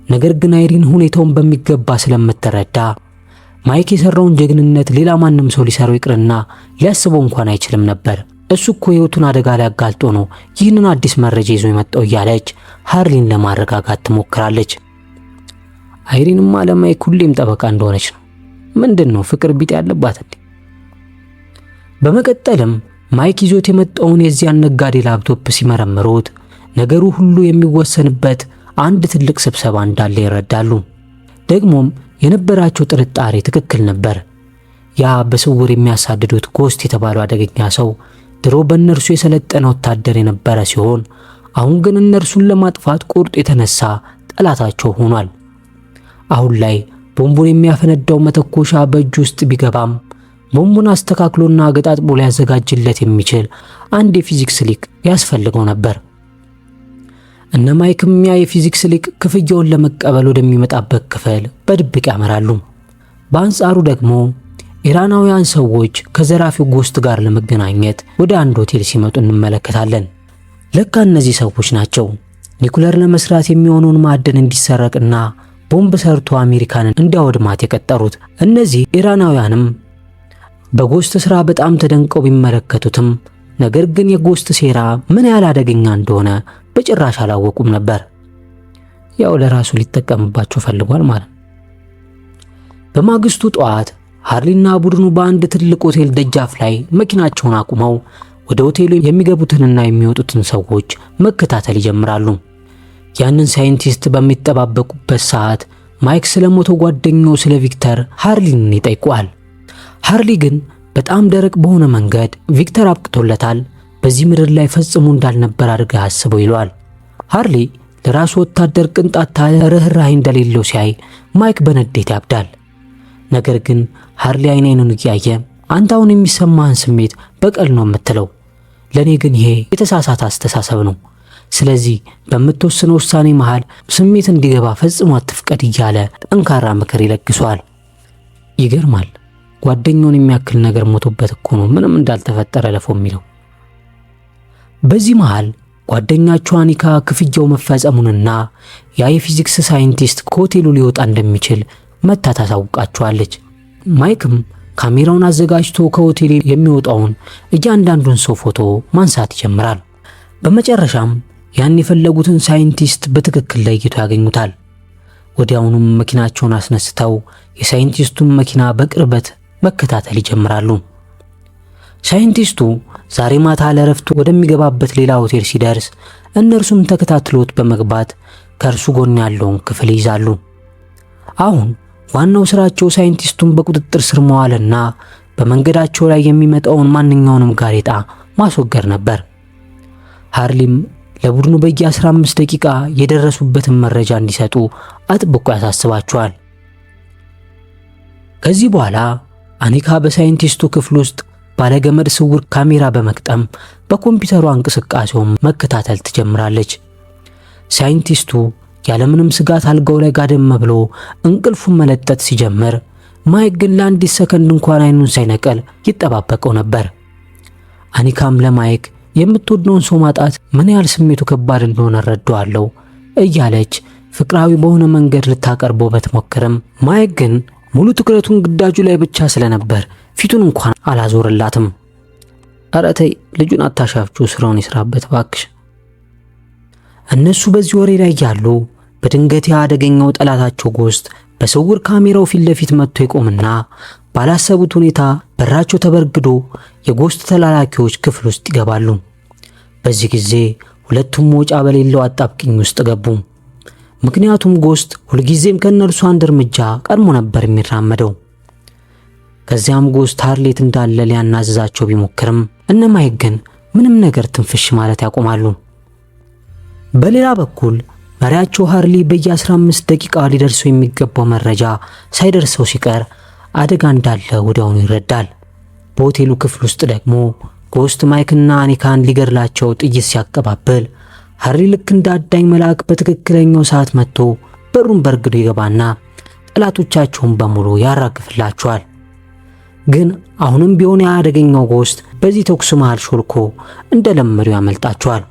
ነገር ግን አይሪን ሁኔታውን በሚገባ ስለምትረዳ ማይክ የሰራውን ጀግንነት ሌላ ማንም ሰው ሊሰራው ይቅርና ሊያስበው እንኳን አይችልም ነበር። እሱ እኮ ህይወቱን አደጋ ላይ አጋልጦ ነው ይህንን አዲስ መረጃ ይዞ የመጣው እያለች ሃርሊን ለማረጋጋት ትሞክራለች። አይሪንማ ለማይክ ሁሌም ጠበቃ እንደሆነች ነው። ምንድነው ፍቅር ቢጤ ያለባት እንዴ? በመቀጠልም ማይክ ይዞት የመጣውን የዚያን ነጋዴ ላፕቶፕ ሲመረምሩት ነገሩ ሁሉ የሚወሰንበት አንድ ትልቅ ስብሰባ እንዳለ ይረዳሉ። ደግሞም የነበራቸው ጥርጣሬ ትክክል ነበር። ያ በስውር የሚያሳድዱት ጎስት የተባለው አደገኛ ሰው ድሮ በእነርሱ የሰለጠነ ወታደር የነበረ ሲሆን አሁን ግን እነርሱን ለማጥፋት ቁርጥ የተነሳ ጠላታቸው ሆኗል። አሁን ላይ ቦምቡን የሚያፈነዳው መተኮሻ በእጁ ውስጥ ቢገባም ቦምቡን አስተካክሎና ገጣጥቦ ሊያዘጋጅለት የሚችል አንድ የፊዚክስ ሊቅ ያስፈልገው ነበር። እነ ማይክም ያ የፊዚክስ ሊቅ ክፍያውን ለመቀበል ወደሚመጣበት ክፍል በድብቅ ያመራሉ። በአንጻሩ ደግሞ ኢራናውያን ሰዎች ከዘራፊው ጎስት ጋር ለመገናኘት ወደ አንድ ሆቴል ሲመጡ እንመለከታለን። ለካ እነዚህ ሰዎች ናቸው ኒኩለር ለመስራት የሚሆነውን ማዕድን እንዲሰረቅና ቦምብ ሰርቶ አሜሪካንን እንዲያወድማት የቀጠሩት። እነዚህ ኢራናውያንም በጎስት ስራ በጣም ተደንቀው ቢመለከቱትም ነገር ግን የጎስት ሴራ ምን ያህል አደገኛ እንደሆነ በጭራሽ አላወቁም ነበር። ያው ለራሱ ሊጠቀምባቸው ፈልጓል ማለት። በማግስቱ ጠዋት ሃርሊና ቡድኑ በአንድ ትልቅ ሆቴል ደጃፍ ላይ መኪናቸውን አቁመው ወደ ሆቴሉ የሚገቡትንና የሚወጡትን ሰዎች መከታተል ይጀምራሉ። ያንን ሳይንቲስት በሚጠባበቁበት ሰዓት ማይክ ስለሞተው ጓደኛው ስለ ቪክተር ሃርሊን ይጠይቀዋል። ሃርሊ ግን በጣም ደረቅ በሆነ መንገድ ቪክተር አብቅቶለታል፣ በዚህ ምድር ላይ ፈጽሞ እንዳልነበር አድርገህ አስበው ይለዋል። ሃርሊ ለራሱ ወታደር ቅንጣት ርህራሄ እንደሌለው ሲያይ ማይክ በንዴት ያብዳል። ነገር ግን ሃርሊ አይኑን እያየ አንተ አሁን የሚሰማህን ስሜት በቀል ነው የምትለው፣ ለኔ ግን ይሄ የተሳሳተ አስተሳሰብ ነው። ስለዚህ በምትወስነው ውሳኔ መሃል ስሜት እንዲገባ ፈጽሞ አትፍቀድ እያለ ጠንካራ ምክር ይለግሰዋል። ይገርማል። ጓደኛውን የሚያክል ነገር ሞቶበት እኮ ነው ምንም እንዳልተፈጠረ ለፎ የሚለው። በዚህ መሃል ጓደኛቸው አኒካ ክፍያው መፈጸሙንና ያ የፊዚክስ ሳይንቲስት ከሆቴሉ ሊወጣ እንደሚችል መታ ታሳውቃቸዋለች። ማይክም ካሜራውን አዘጋጅቶ ከሆቴሉ የሚወጣውን እያንዳንዱን ሰው ፎቶ ማንሳት ይጀምራል። በመጨረሻም ያን የፈለጉትን ሳይንቲስት በትክክል ለይቶ ያገኙታል። ወዲያውኑም መኪናቸውን አስነስተው የሳይንቲስቱን መኪና በቅርበት መከታተል ይጀምራሉ። ሳይንቲስቱ ዛሬ ማታ ለረፍት ወደሚገባበት ሌላ ሆቴል ሲደርስ እነርሱም ተከታትሎት በመግባት ከእርሱ ጎን ያለውን ክፍል ይዛሉ። አሁን ዋናው ስራቸው ሳይንቲስቱን በቁጥጥር ስር መዋልና በመንገዳቸው ላይ የሚመጣውን ማንኛውንም ጋሬጣ ማስወገድ ነበር። ሃርሊም ለቡድኑ በየ15 ደቂቃ የደረሱበትን መረጃ እንዲሰጡ አጥብቆ ያሳስባቸዋል። ከዚህ በኋላ አኒካ በሳይንቲስቱ ክፍል ውስጥ ባለገመድ ስውር ካሜራ በመቅጠም በኮምፒውተሯ እንቅስቃሴውን መከታተል ትጀምራለች። ሳይንቲስቱ ያለምንም ስጋት አልጋው ላይ ጋደም ብሎ እንቅልፉን መለጠጥ ሲጀምር ማይክ ግን ለአንዲት ሰከንድ እንኳን አይኑን ሳይነቀል ይጠባበቀው ነበር። አኒካም ለማይክ የምትወደውን ሰው ማጣት ምን ያህል ስሜቱ ከባድ እንደሆነ እረዳዋለሁ እያለች ፍቅራዊ በሆነ መንገድ ልታቀርበው በትሞክርም ማይክ ግን ሙሉ ትኩረቱን ግዳጁ ላይ ብቻ ስለነበር ፊቱን እንኳን አላዞርላትም። ኧረ ተይ ልጁን አታሻፍቹ፣ ስራውን ይስራበት ባክሽ። እነሱ በዚህ ወሬ ላይ ያሉ በድንገት ያደገኘው ጠላታቸው ጎስት በስውር ካሜራው ፊት ለፊት መጥቶ ይቆምና ባላሰቡት ሁኔታ በራቸው ተበርግዶ የጎስት ተላላኪዎች ክፍል ውስጥ ይገባሉ። በዚህ ጊዜ ሁለቱም ወጫ በሌለው አጣብቂኝ ውስጥ ገቡ። ምክንያቱም ጎስት ሁልጊዜም ከነርሱ አንድ እርምጃ ቀድሞ ነበር የሚራመደው። ከዚያም ጎስት ሃርሌት እንዳለ ሊያናዝዛቸው ቢሞክርም እነ ማይክ ግን ምንም ነገር ትንፍሽ ማለት ያቆማሉ። በሌላ በኩል መሪያቸው ሃርሊ በየ15 ደቂቃ ሊደርሰው የሚገባው መረጃ ሳይደርሰው ሲቀር አደጋ እንዳለ ወዲያውኑ ይረዳል። በሆቴሉ ክፍል ውስጥ ደግሞ ጎስት ማይክና አኒካን ሊገድላቸው ጥይት ሲያቀባብል ሃርሊ ልክ እንደ አዳኝ መልአክ በትክክለኛው ሰዓት መጥቶ በሩን በርግዶ ይገባና ጠላቶቻቸውን በሙሉ ያራግፍላቸዋል። ግን አሁንም ቢሆን ያደገኛው ጎስት በዚህ ተኩስ መሃል ሾልኮ እንደለመደው ያመልጣቸዋል።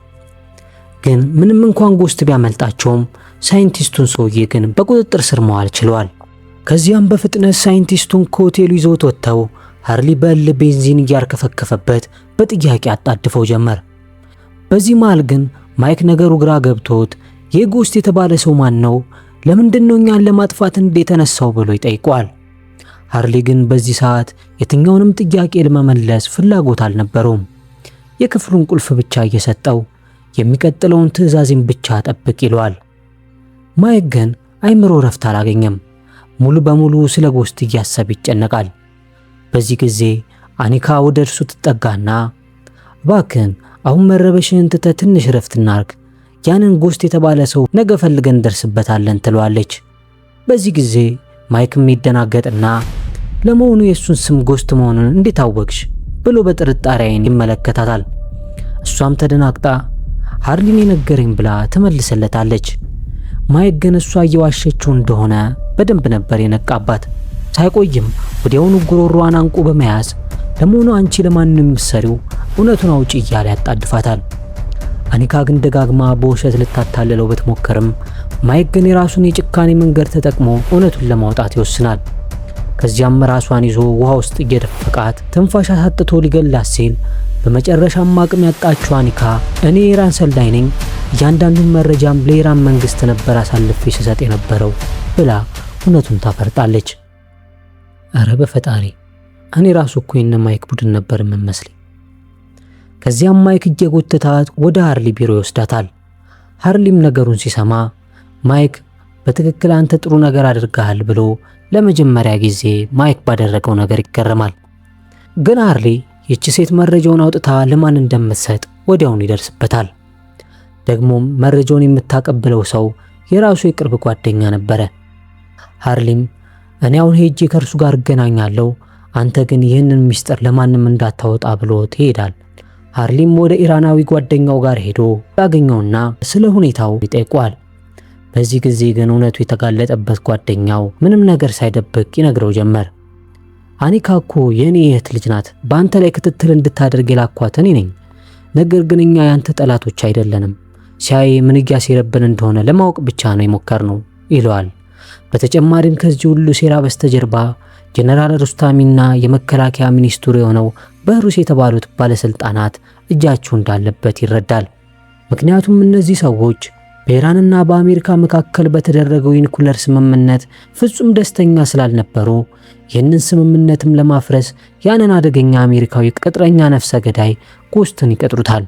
ግን ምንም እንኳን ጎስት ቢያመልጣቸውም ሳይንቲስቱን ሰውዬ ግን በቁጥጥር ስር መዋል ችለዋል። ከዚያም በፍጥነት ሳይንቲስቱን ከሆቴሉ ይዘውት ወጥተው ሃርሊ በል ቤንዚን እያርከፈከፈበት በጥያቄ አጣድፈው ጀመር። በዚህ መሃል ግን ማይክ ነገሩ ግራ ገብቶት የጎስት የተባለ ሰው ማን ነው? ለምንድነው እኛን ለማጥፋት እንደተነሳው ብሎ ይጠይቀዋል። ሃርሊ ግን በዚህ ሰዓት የትኛውንም ጥያቄ ለመመለስ ፍላጎት አልነበረውም። የክፍሉን ቁልፍ ብቻ እየሰጠው የሚቀጥለውን ትዕዛዝን ብቻ ጠብቅ ይለዋል። ማይክ ግን አይምሮ ረፍት አላገኘም። ሙሉ በሙሉ ስለ ጎስት እያሰብ ይጨነቃል። በዚህ ጊዜ አኒካ ወደ እርሱ ትጠጋና እባክህን አሁን መረበሽን ትተህ ትንሽ ረፍት እናርግ፣ ያንን ጎስት የተባለ ሰው ነገ ፈልገን እንደርስበታለን ትለዋለች። በዚህ ጊዜ ማይክም ይደናገጥና ለመሆኑ የሱን ስም ጎስት መሆኑን እንዴት አወቅሽ ብሎ በጥርጣሬ ይመለከታታል። እሷም ተደናግጣ ሃርሊን የነገረኝ ብላ ትመልሰለታለች። ማይክ ግን እሷ እየዋሸችው እንደሆነ በደንብ ነበር የነቃባት። ሳይቆይም ወዲያውኑ ጉሮሮዋን አንቆ በመያዝ ለመሆኑ አንቺ ለማን ነው የምትሰሪው? እውነቱን አውጪ እያለ ያጣድፋታል። አኒካ ግን ደጋግማ በውሸት ልታታለለው ብትሞክርም ማይክ ግን የራሱን የጭካኔ መንገድ ተጠቅሞ እውነቱን ለማውጣት ይወስናል። ከዚያም ራሷን ይዞ ውሃ ውስጥ እየደፈቃት ትንፋሽ አሳጥቶ ሊገላት ሲል በመጨረሻም አቅም ያጣችው አኒካ እኔ የኢራን ሰላይ ነኝ፣ እያንዳንዱን መረጃም ለኢራን መንግስት ነበር አሳልፌ ስሰጥ የነበረው ብላ እውነቱን ታፈርጣለች። አረ በፈጣሪ እኔ ራሱ እኮ የነ ማይክ ቡድን ነበር የምመስለኝ። ከዚያም ማይክ እየጎተታት ወደ ሃርሊ ቢሮ ይወስዳታል። ሃርሊም ነገሩን ሲሰማ ማይክ በትክክል አንተ ጥሩ ነገር አድርገሃል ብሎ ለመጀመሪያ ጊዜ ማይክ ባደረገው ነገር ይገረማል። ግን ሃርሊ ይህች ሴት መረጃውን አውጥታ ለማን እንደምትሰጥ ወዲያውኑ ይደርስበታል። ደግሞም መረጃውን የምታቀብለው ሰው የራሱ የቅርብ ጓደኛ ነበረ። ሃርሊም እኔ አሁን ሄጄ ከእርሱ ጋር እገናኛለሁ፣ አንተ ግን ይህንን ሚስጥር ለማንም እንዳታወጣ ብሎት ይሄዳል። ሃርሊም ወደ ኢራናዊ ጓደኛው ጋር ሄዶ ያገኘውና ስለ ሁኔታው ይጠይቋል። በዚህ ጊዜ ግን እውነቱ የተጋለጠበት ጓደኛው ምንም ነገር ሳይደብቅ ይነግረው ጀመር። አኒካ እኮ የኔ እህት ልጅ ናት፣ በአንተ ላይ ክትትል እንድታደርግ የላኳት እኔ ነኝ። ነገር ግን እኛ ያንተ ጠላቶች አይደለንም፣ ሲያይ ምን እያሴረብን እንደሆነ ለማወቅ ብቻ ነው የሞከርነው ይለዋል። በተጨማሪም ከዚህ ሁሉ ሴራ በስተጀርባ ጀነራል ሩስታሚና የመከላከያ ሚኒስትሩ የሆነው በሩስ የተባሉት ባለስልጣናት እጃቸው እንዳለበት ይረዳል። ምክንያቱም እነዚህ ሰዎች በኢራንና በአሜሪካ መካከል በተደረገው የኒኩለር ስምምነት ፍጹም ደስተኛ ስላልነበሩ ይህንን ስምምነትም ለማፍረስ ያንን አደገኛ አሜሪካዊ ቅጥረኛ ነፍሰ ገዳይ ጎስትን ይቀጥሩታል።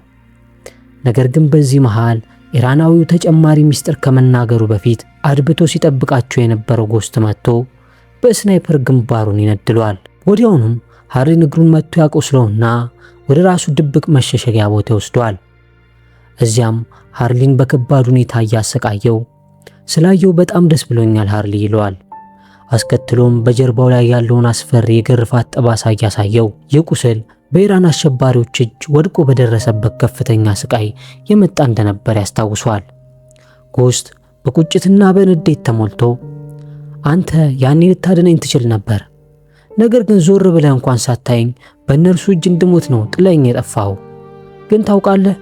ነገር ግን በዚህ መሃል ኢራናዊው ተጨማሪ ሚስጥር ከመናገሩ በፊት አድብቶ ሲጠብቃቸው የነበረው ጎስት መጥቶ በስናይፐር ግንባሩን ይነድለዋል። ወዲያውኑም ሃርሊን እግሩን መጥቶ ያቆስለውና ወደ ራሱ ድብቅ መሸሸጊያ ቦታ ይወስደዋል። እዚያም ሃርሊን በከባድ ሁኔታ እያሰቃየው ስላየው በጣም ደስ ብሎኛል ሃርሊ ይለዋል። አስከትሎም በጀርባው ላይ ያለውን አስፈሪ የግርፋት ጠባሳ እያሳየው የቁስል በኢራን አሸባሪዎች እጅ ወድቆ በደረሰበት ከፍተኛ ስቃይ የመጣ እንደነበር ያስታውሷል። ጎስት በቁጭትና በንዴት ተሞልቶ አንተ ያኔ ልታድነኝ ትችል ነበር፣ ነገር ግን ዞር ብለህ እንኳን ሳታየኝ በእነርሱ እጅ እንድሞት ነው ጥለኝ የጠፋው። ግን ታውቃለህ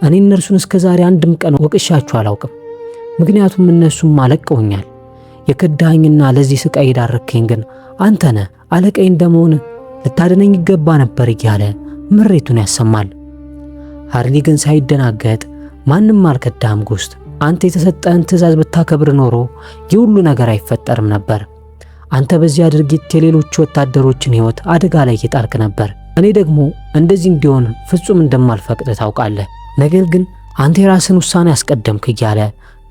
እኔ እነርሱን እስከዛሬ አንድም ቀን ወቅሻቸው አላውቅም፣ ምክንያቱም እነሱም አለቀውኛል። የከዳኸኝና ለዚህ ስቃይ የዳረከኝ ግን አንተ ነህ። አለቃዬ እንደመሆን ልታድነኝ ይገባ ነበር እያለ ምሬቱን ያሰማል። ሃርሊ ግን ሳይደናገጥ ማንም አልከዳህም ጎስት፣ አንተ የተሰጠህን ትዕዛዝ ብታከብር ኖሮ ይህ ሁሉ ነገር አይፈጠርም ነበር። አንተ በዚያ ድርጊት የሌሎች ወታደሮችን ሕይወት አደጋ ላይ እየጣልክ ነበር። እኔ ደግሞ እንደዚህ እንዲሆን ፍጹም እንደማልፈቅድ ታውቃለህ። ነገር ግን አንተ የራስን ውሳኔ አስቀደምክ እያለ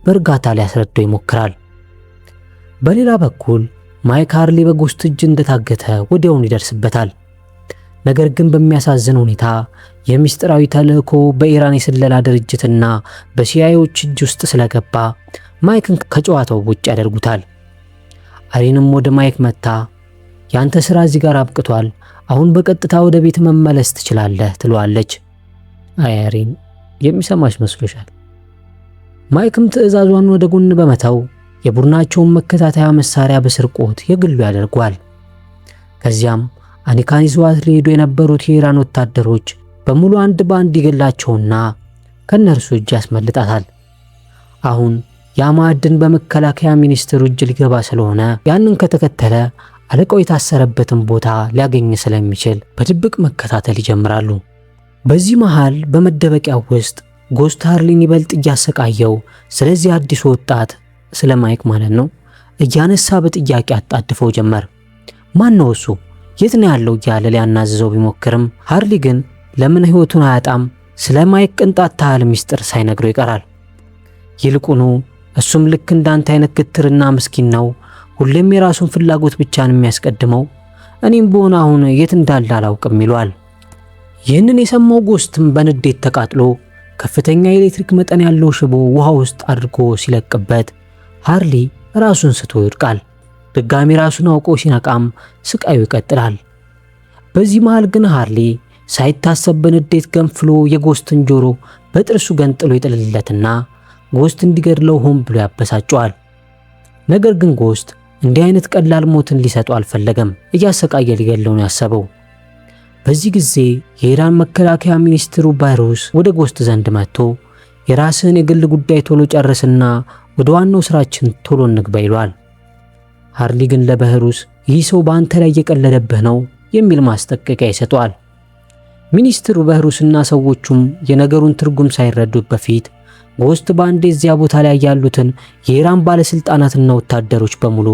በእርጋታ ሊያስረዳው ይሞክራል። በሌላ በኩል ማይክ ሃርሊ በጎስት እጅ እንደታገተ ወዲያውኑ ይደርስበታል። ነገር ግን በሚያሳዝን ሁኔታ የሚስጥራዊ ተልእኮ በኢራን የስለላ ድርጅትና በሲአይኤዎች እጅ ውስጥ ስለገባ ማይክን ከጨዋታው ውጭ ያደርጉታል። አሪንም ወደ ማይክ መታ ያንተ ስራ እዚህ ጋር አብቅቷል፣ አሁን በቀጥታ ወደ ቤት መመለስ ትችላለህ ትለዋለች። አይ አሪን የሚሰማሽ መስሎሻል? ማይክም ትዕዛዟን ወደ ጎን በመተው የቡድናቸውን መከታተያ መሳሪያ በስርቆት የግሉ ያደርጓል። ከዚያም አኒካን ይዘዋት ሊሄዱ የነበሩት የኢራን ወታደሮች በሙሉ አንድ በአንድ ይገላቸውና ከነርሱ እጅ ያስመልጣታል። አሁን ያ ማዕድን በመከላከያ ሚኒስትሩ እጅ ሊገባ ስለሆነ ያንን ከተከተለ አለቃው የታሰረበትን ቦታ ሊያገኝ ስለሚችል በድብቅ መከታተል ይጀምራሉ። በዚህ መሃል በመደበቂያው ውስጥ ጎስት ሃርሊን ይበልጥ እያሰቃየው ስለዚህ አዲሱ ወጣት ስለ ማይክ ማለት ነው እያነሳ በጥያቄ አጣድፈው ጀመር። ማን ነው እሱ? የት ነው ያለው? እያለ ሊያናዝዘው ቢሞክርም ሃርሊ ግን ለምን ህይወቱን አያጣም ስለ ማይክ ቅንጣት ታህል ሚስጥር ሳይነግረው ይቀራል። ይልቁኑ እሱም ልክ እንዳንተ አይነት ግትርና ምስኪን ነው፣ ሁሌም የራሱን ፍላጎት ብቻ ነው የሚያስቀድመው፣ እኔም በሆነ አሁን የት እንዳለ አላውቅም ይሏል። ይህንን የሰማው ጎስትም በንዴት ተቃጥሎ ከፍተኛ የኤሌክትሪክ መጠን ያለው ሽቦ ውሃ ውስጥ አድርጎ ሲለቅበት ሃርሊ ራሱን ስቶ ይወድቃል። ድጋሚ ራሱን አውቆ ሲነቃም ስቃዩ ይቀጥላል። በዚህ መሃል ግን ሃርሊ ሳይታሰብ በንዴት ገንፍሎ የጎስትን ጆሮ በጥርሱ ገንጥሎ ይጥልለትና ጎስት እንዲገድለው ሆን ብሎ ያበሳጨዋል። ነገር ግን ጎስት እንዲህ አይነት ቀላል ሞትን ሊሰጠው አልፈለገም። እያሰቃየ ሊገድለው ነው ያሰበው። በዚህ ጊዜ የኢራን መከላከያ ሚኒስትሩ ባይሩስ ወደ ጎስት ዘንድ መጥቶ የራስህን የግል ጉዳይ ቶሎ ጨርስና ወደ ዋናው ስራችን ቶሎ እንግባ ይሏል። ሃርሊ ግን ለባይሩስ ይህ ሰው በአንተ ላይ እየቀለደብህ ነው የሚል ማስጠንቀቂያ ይሰጠዋል። ሚኒስትሩ ባይሩስና ሰዎቹም የነገሩን ትርጉም ሳይረዱት በፊት ጎስት በአንድ እዚያ ቦታ ላይ ያሉትን የኢራን ባለስልጣናትና ወታደሮች በሙሉ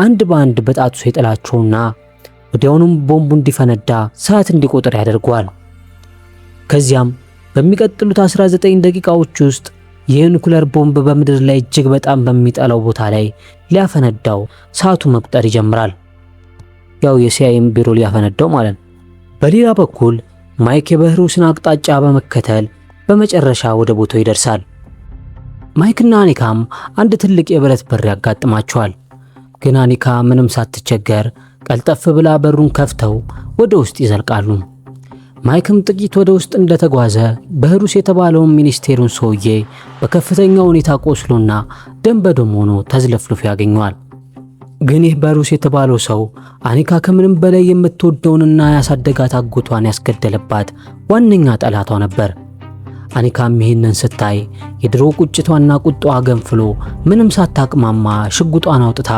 አንድ በአንድ በጣቱ ይጥላቸውና ወዲያውኑም ቦምቡ እንዲፈነዳ ሰዓት እንዲቆጥር ያደርገዋል። ከዚያም በሚቀጥሉት 19 ደቂቃዎች ውስጥ የኒኩለር ቦምብ በምድር ላይ እጅግ በጣም በሚጠላው ቦታ ላይ ሊያፈነዳው ሰዓቱ መቁጠር ይጀምራል። ያው የሲአይኤም ቢሮ ሊያፈነዳው ማለት ነው። በሌላ በኩል ማይክ የባይሩስን አቅጣጫ በመከተል በመጨረሻ ወደ ቦታው ይደርሳል። ማይክና አኒካም አንድ ትልቅ የብረት በር ያጋጥማቸዋል። ግን አኒካ ምንም ሳትቸገር ቀልጠፍ ብላ በሩን ከፍተው ወደ ውስጥ ይዘልቃሉ። ማይክም ጥቂት ወደ ውስጥ እንደተጓዘ ባይሩስ የተባለውን ሚኒስቴሩን ሰውዬ በከፍተኛ ሁኔታ ቆስሎና ደም በደም ሆኖ ተዝለፍልፎ ያገኘዋል። ግን ይህ ባይሩስ የተባለው ሰው አኒካ ከምንም በላይ የምትወደውንና ያሳደጋት አጎቷን ያስገደለባት ዋነኛ ጠላቷ ነበር። አኒካም ይህንን ስታይ የድሮ ቁጭቷና ቁጣዋ ገንፍሎ ምንም ሳታቅማማ ሽጉጧን አውጥታ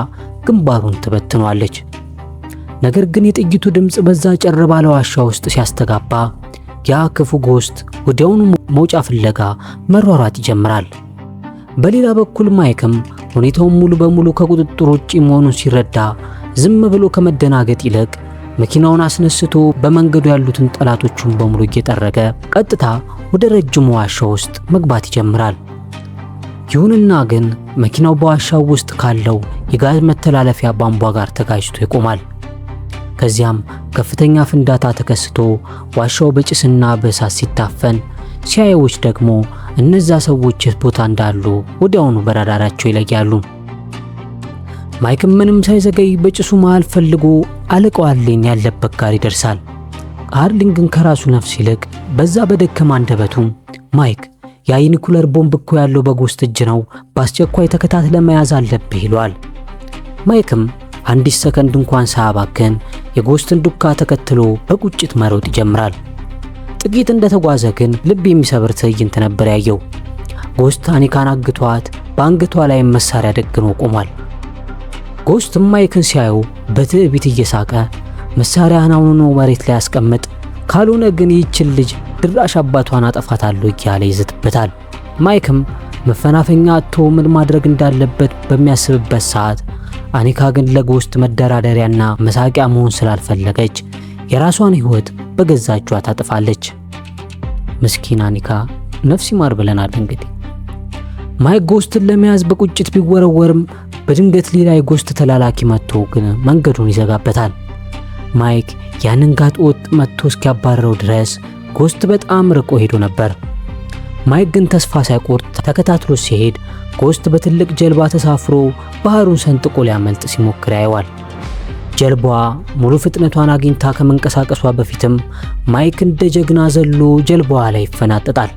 ግንባሩን ትበትኗለች። ነገር ግን የጥይቱ ድምጽ በዛ ጭር ባለ ዋሻ ውስጥ ሲያስተጋባ ያ ክፉ ጎስት ወዲያውኑ መውጫ ፍለጋ መሯሯጥ ይጀምራል። በሌላ በኩል ማይክም ሁኔታውን ሙሉ በሙሉ ከቁጥጥር ውጪ መሆኑን ሲረዳ ዝም ብሎ ከመደናገጥ ይልቅ መኪናውን አስነስቶ በመንገዱ ያሉትን ጠላቶቹን በሙሉ እየጠረገ ቀጥታ ወደ ረጅሙ ዋሻ ውስጥ መግባት ይጀምራል። ይሁንና ግን መኪናው በዋሻው ውስጥ ካለው የጋዝ መተላለፊያ ቧንቧ ጋር ተጋጭቶ ይቆማል። ከዚያም ከፍተኛ ፍንዳታ ተከስቶ ዋሻው በጭስና በእሳት ሲታፈን ሲአይኤዎች ደግሞ እነዛ ሰዎች ቦታ እንዳሉ ወዲያውኑ በራዳራቸው ይለያሉ። ማይክም ምንም ሳይዘገይ በጭሱ መሃል ፈልጎ አለቃው ሃርሊን ያለበት ጋር ይደርሳል። ሃርሊን ግን ከራሱ ነፍስ ይልቅ በዛ በደከማ አንደበቱ ማይክ ያ የኒኩለር ቦምብ እኮ ያለው በጎስት እጅ ነው፣ በአስቸኳይ ተከታትለ መያዝ አለብህ ይሏል። ማይክም አንዲት ሰከንድ እንኳን ሳያባክን የጎስትን ዱካ ተከትሎ በቁጭት መሮጥ ይጀምራል። ጥቂት እንደተጓዘ ግን ልብ የሚሰብር ትዕይንት ነበር ያየው። ጎስት አኒካን አግቷት በአንገቷ ላይ መሳሪያ ደግኖ ቆሟል። ጎስት ማይክን ሲያየው በትዕቢት እየሳቀ መሳሪያህን አሁኑኑ መሬት ላይ ያስቀምጥ፣ ካልሆነ ግን ይህችን ልጅ ድራሽ አባቷን አጠፋታለሁ እያለ ይዝትበታል። ማይክም መፈናፈኛ አጥቶ ምን ማድረግ እንዳለበት በሚያስብበት ሰዓት አኒካ ግን ለጎስት መደራደሪያና መሳቂያ መሆን ስላልፈለገች የራሷን ሕይወት በገዛ እጇ ታጥፋለች። ምስኪን አኒካ ነፍስ ይማር ብለናል። እንግዲህ ማይክ ጎስትን ለመያዝ በቁጭት ቢወረወርም በድንገት ሌላ የጎስት ተላላኪ መጥቶ ግን መንገዱን ይዘጋበታል። ማይክ ያንን ጋጥ ወጥ መጥቶ እስኪያባረረው ድረስ ጎስት በጣም ርቆ ሄዶ ነበር። ማይክ ግን ተስፋ ሳይቆርጥ ተከታትሎ ሲሄድ ጎስት በትልቅ ጀልባ ተሳፍሮ ባህሩን ሰንጥቆ ሊያመልጥ ሲሞክር ያየዋል። ጀልባዋ ሙሉ ፍጥነቷን አግኝታ ከመንቀሳቀሷ በፊትም ማይክ እንደ ጀግና ዘሎ ጀልባዋ ላይ ይፈናጠጣል።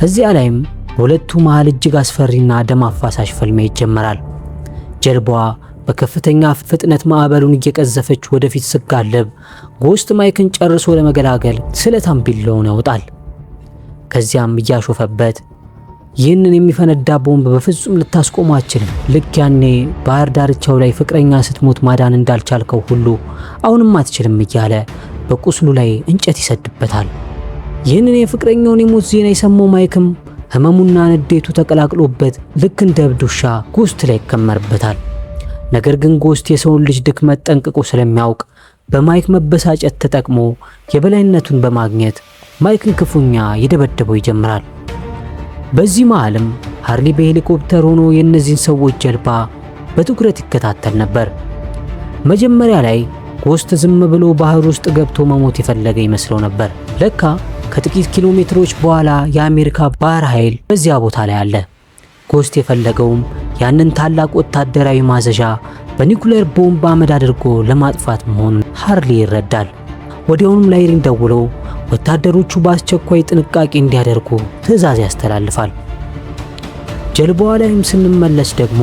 እዚያ ላይም በሁለቱ መሃል እጅግ አስፈሪና ደም አፋሳሽ ፍልሚያ ይጀመራል። ጀልባዋ በከፍተኛ ፍጥነት ማዕበሉን እየቀዘፈች ወደፊት ስጋለብ ጎስት ማይክን ጨርሶ ለመገላገል ስለታም ቢላውን ያወጣል። ከዚያም እያሾፈበት ይህንን የሚፈነዳ ቦምብ በፍጹም ልታስቆመው አትችልም፣ ልክ ያኔ ባህር ዳርቻው ላይ ፍቅረኛ ስትሞት ማዳን እንዳልቻልከው ሁሉ አሁንም አትችልም እያለ በቁስሉ ላይ እንጨት ይሰድበታል። ይህንን የፍቅረኛውን የሞት ዜና የሰማው ማይክም ህመሙና ንዴቱ ተቀላቅሎበት ልክ እንደ እብድ ውሻ ጎስት ላይ ይከመርበታል። ነገር ግን ጎስት የሰውን ልጅ ድክመት ጠንቅቆ ስለሚያውቅ በማይክ መበሳጨት ተጠቅሞ የበላይነቱን በማግኘት ማይክን ክፉኛ ይደበድበው ይጀምራል። በዚህ መሃልም ሃርሊ በሄሊኮፕተር ሆኖ የእነዚህን ሰዎች ጀልባ በትኩረት ይከታተል ነበር። መጀመሪያ ላይ ጎስት ዝም ብሎ ባህር ውስጥ ገብቶ መሞት የፈለገ ይመስለው ነበር። ለካ ከጥቂት ኪሎ ሜትሮች በኋላ የአሜሪካ ባህር ኃይል በዚያ ቦታ ላይ አለ። ጎስት የፈለገውም ያንን ታላቅ ወታደራዊ ማዘዣ በኒኩሌር ቦምብ አመድ አድርጎ ለማጥፋት መሆኑን ሃርሊ ይረዳል። ወዲያውኑም ለአይሪን ደውሎ ወታደሮቹ በአስቸኳይ ጥንቃቄ እንዲያደርጉ ትዕዛዝ ያስተላልፋል። ጀልባዋ ላይም ስንመለስ ደግሞ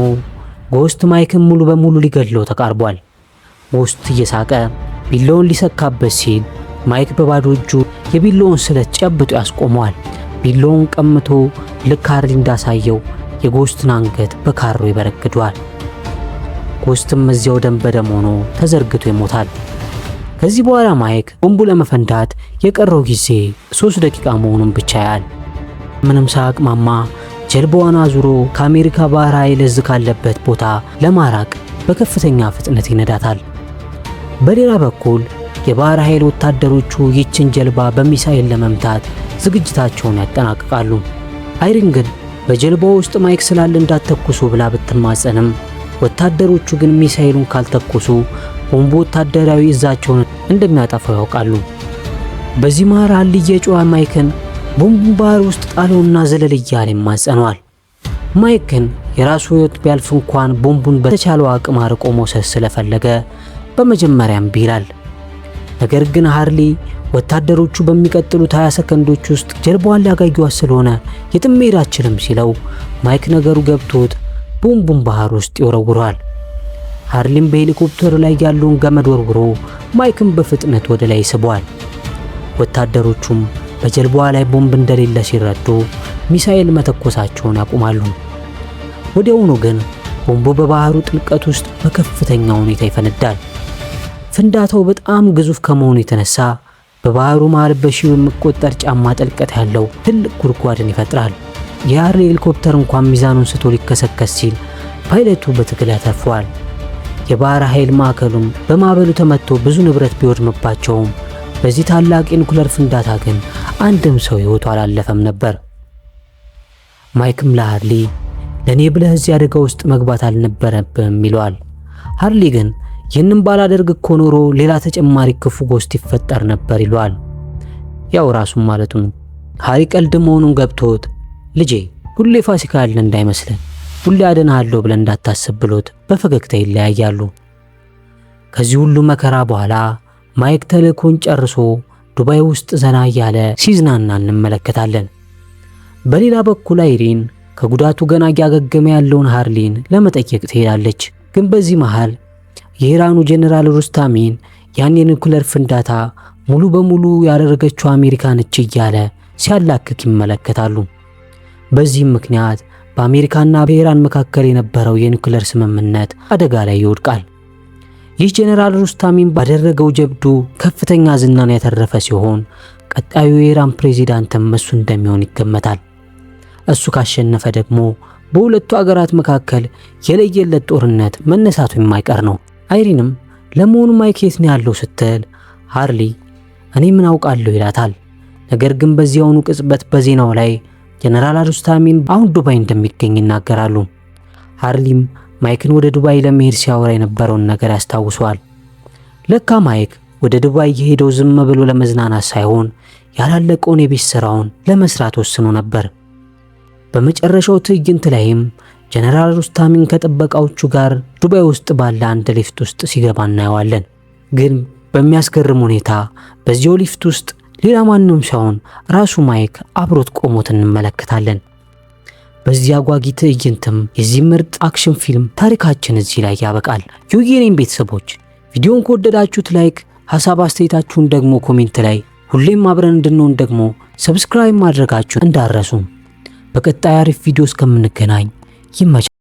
ጎስት ማይክን ሙሉ በሙሉ ሊገድለው ተቃርቧል። ጎስት እየሳቀ ቢላውን ሊሰካበት ሲል ማይክ በባዶ እጁ የቢላውን ስለት ጨብጦ ያስቆመዋል። ቢላውን ቀምቶ ልክ ሃርሊ እንዳሳየው የጎስትን አንገት በካሮ ይበረግደዋል። ጎስትም እዚያው ደም በደም ሆኖ ተዘርግቶ ይሞታል። ከዚህ በኋላ ማይክ ቦምቡ ለመፈንዳት የቀረው ጊዜ 3 ደቂቃ መሆኑን ብቻ ያያል። ምንም ሳያቅማማ ጀልባዋን አዙሮ ከአሜሪካ ባህር ኃይል እዝ ካለበት ቦታ ለማራቅ በከፍተኛ ፍጥነት ይነዳታል። በሌላ በኩል የባህር ኃይል ወታደሮቹ ይችን ጀልባ በሚሳኤል ለመምታት ዝግጅታቸውን ያጠናቅቃሉ። አይሪን ግን በጀልባው ውስጥ ማይክ ስላለ እንዳትተኩሱ ብላ ብትማጸንም ወታደሮቹ ግን ሚሳኤሉን ካልተኮሱ ቦምቡ ወታደራዊ እዛቸውን እንደሚያጠፋው ያውቃሉ። በዚህ መሃል ሃርሊ የጮኸ ማይክን ቦምቡን ባህር ውስጥ ጣለውና ዘለል እያለ ይማጸነዋል። ማይክ ግን የራሱ ሕይወት ቢያልፍ እንኳን ቦምቡን በተቻለው አቅም አርቆ መውሰድ ስለፈለገ በመጀመሪያም እምቢ ይላል። ነገር ግን ሃርሊ ወታደሮቹ በሚቀጥሉት 20 ሰከንዶች ውስጥ ጀልባዋን ሊያጋዩት ስለሆነ የትም መሄድ አትችልም ሲለው ማይክ ነገሩ ገብቶት ቦምቡን ባህር ውስጥ ይወረውረዋል። ሃርሊም በሄሊኮፕተሩ ላይ ያለውን ገመድ ወርውሮ ማይክን በፍጥነት ወደ ላይ ይስበዋል። ወታደሮቹም በጀልባዋ ላይ ቦምብ እንደሌለ ሲረዱ ሚሳኤል መተኮሳቸውን ያቆማሉ። ወዲያውኑ ግን ቦምቡ በባህሩ ጥልቀት ውስጥ በከፍተኛ ሁኔታ ይፈነዳል። ፍንዳታው በጣም ግዙፍ ከመሆኑ የተነሳ በባህሩ መሃል በሺው የሚቆጠር ጫማ ጥልቀት ያለው ትልቅ ጉድጓድን ይፈጥራል። የሃርሊ ሄሊኮፕተር እንኳን ሚዛኑን ስቶ ሊከሰከስ ሲል ፓይለቱ በትግል ያተርፈዋል። የባህር ኃይል ማዕከሉም በማዕበሉ ተመቶ ብዙ ንብረት ቢወድምባቸውም በዚህ ታላቅ የኒኩለር ፍንዳታ ግን አንድም ሰው ሕይወቱ አላለፈም ነበር። ማይክም ለሃርሊ ለኔ ብለህ እዚህ አደጋ ውስጥ መግባት አልነበረብህም ይለዋል። ሃርሊ ግን ይህንን ባላደርግ እኮ ኖሮ ሌላ ተጨማሪ ክፉ ጎስት ይፈጠር ነበር ይለዋል። ያው ራሱን ማለቱ ነው። ሃሪ ቀልድ መሆኑን ገብቶት ልጄ ሁሌ ፋሲካ ያለ እንዳይመስለን ሁሌ አድንሃለሁ ብለን እንዳታስብ ብሎት በፈገግታ ይለያያሉ። ከዚህ ሁሉ መከራ በኋላ ማይክ ተልእኮን ጨርሶ ዱባይ ውስጥ ዘና እያለ ሲዝናና እንመለከታለን። በሌላ በኩል አይሪን ከጉዳቱ ገና እያገገመ ያለውን ሃርሊን ለመጠየቅ ትሄዳለች። ግን በዚህ መሃል የኢራኑ ጄኔራል ሩስታሚን ያን የኒኩለር ፍንዳታ ሙሉ በሙሉ ያደረገችው አሜሪካ ነች እያለ ሲያላክክ ይመለከታሉ። በዚህም ምክንያት በአሜሪካና በኢራን መካከል የነበረው የኒኩለር ስምምነት አደጋ ላይ ይወድቃል። ይህ ጄኔራል ሩስታሚን ባደረገው ጀብዱ ከፍተኛ ዝናን ያተረፈ ሲሆን ቀጣዩ የኢራን ፕሬዝዳንትም እሱ እንደሚሆን ይገመታል። እሱ ካሸነፈ ደግሞ በሁለቱ አገራት መካከል የለየለት ጦርነት መነሳቱ የማይቀር ነው። አይሪንም ለመሆኑ ማይክ የት ነው ያለው ስትል ሃርሊ እኔ ምን አውቃለሁ ይላታል። ነገር ግን በዚያውኑ ቅጽበት በዜናው ላይ ጄኔራል ሩስታሚን አሁን ዱባይ እንደሚገኝ ይናገራሉ። ሃርሊም ማይክን ወደ ዱባይ ለመሄድ ሲያወራ የነበረውን ነገር ያስታውሰዋል። ለካ ማይክ ወደ ዱባይ የሄደው ዝም ብሎ ለመዝናናት ሳይሆን ያላለቀውን የቤት ስራውን ለመስራት ወስኖ ነበር። በመጨረሻው ትዕይንት ላይም ጀነራል ሩስታሚን ከጥበቃዎቹ ጋር ዱባይ ውስጥ ባለ አንድ ሊፍት ውስጥ ሲገባ እናየዋለን። ግን በሚያስገርም ሁኔታ በዚያው ሊፍት ውስጥ ሌላ ማንም ሳይሆን ራሱ ማይክ አብሮት ቆሞት እንመለከታለን። በዚህ አጓጊ ትዕይንትም የዚህ ምርጥ አክሽን ፊልም ታሪካችን እዚህ ላይ ያበቃል። የኔም ቤተሰቦች ቪዲዮን ከወደዳችሁት ላይክ፣ ሐሳብ አስተያየታችሁን ደግሞ ኮሜንት ላይ፣ ሁሌም አብረን እንድንሆን ደግሞ ሰብስክራይብ ማድረጋችሁን እንዳረሱ። በቀጣይ አሪፍ ቪዲዮ እስከምንገናኝ ይመቻል።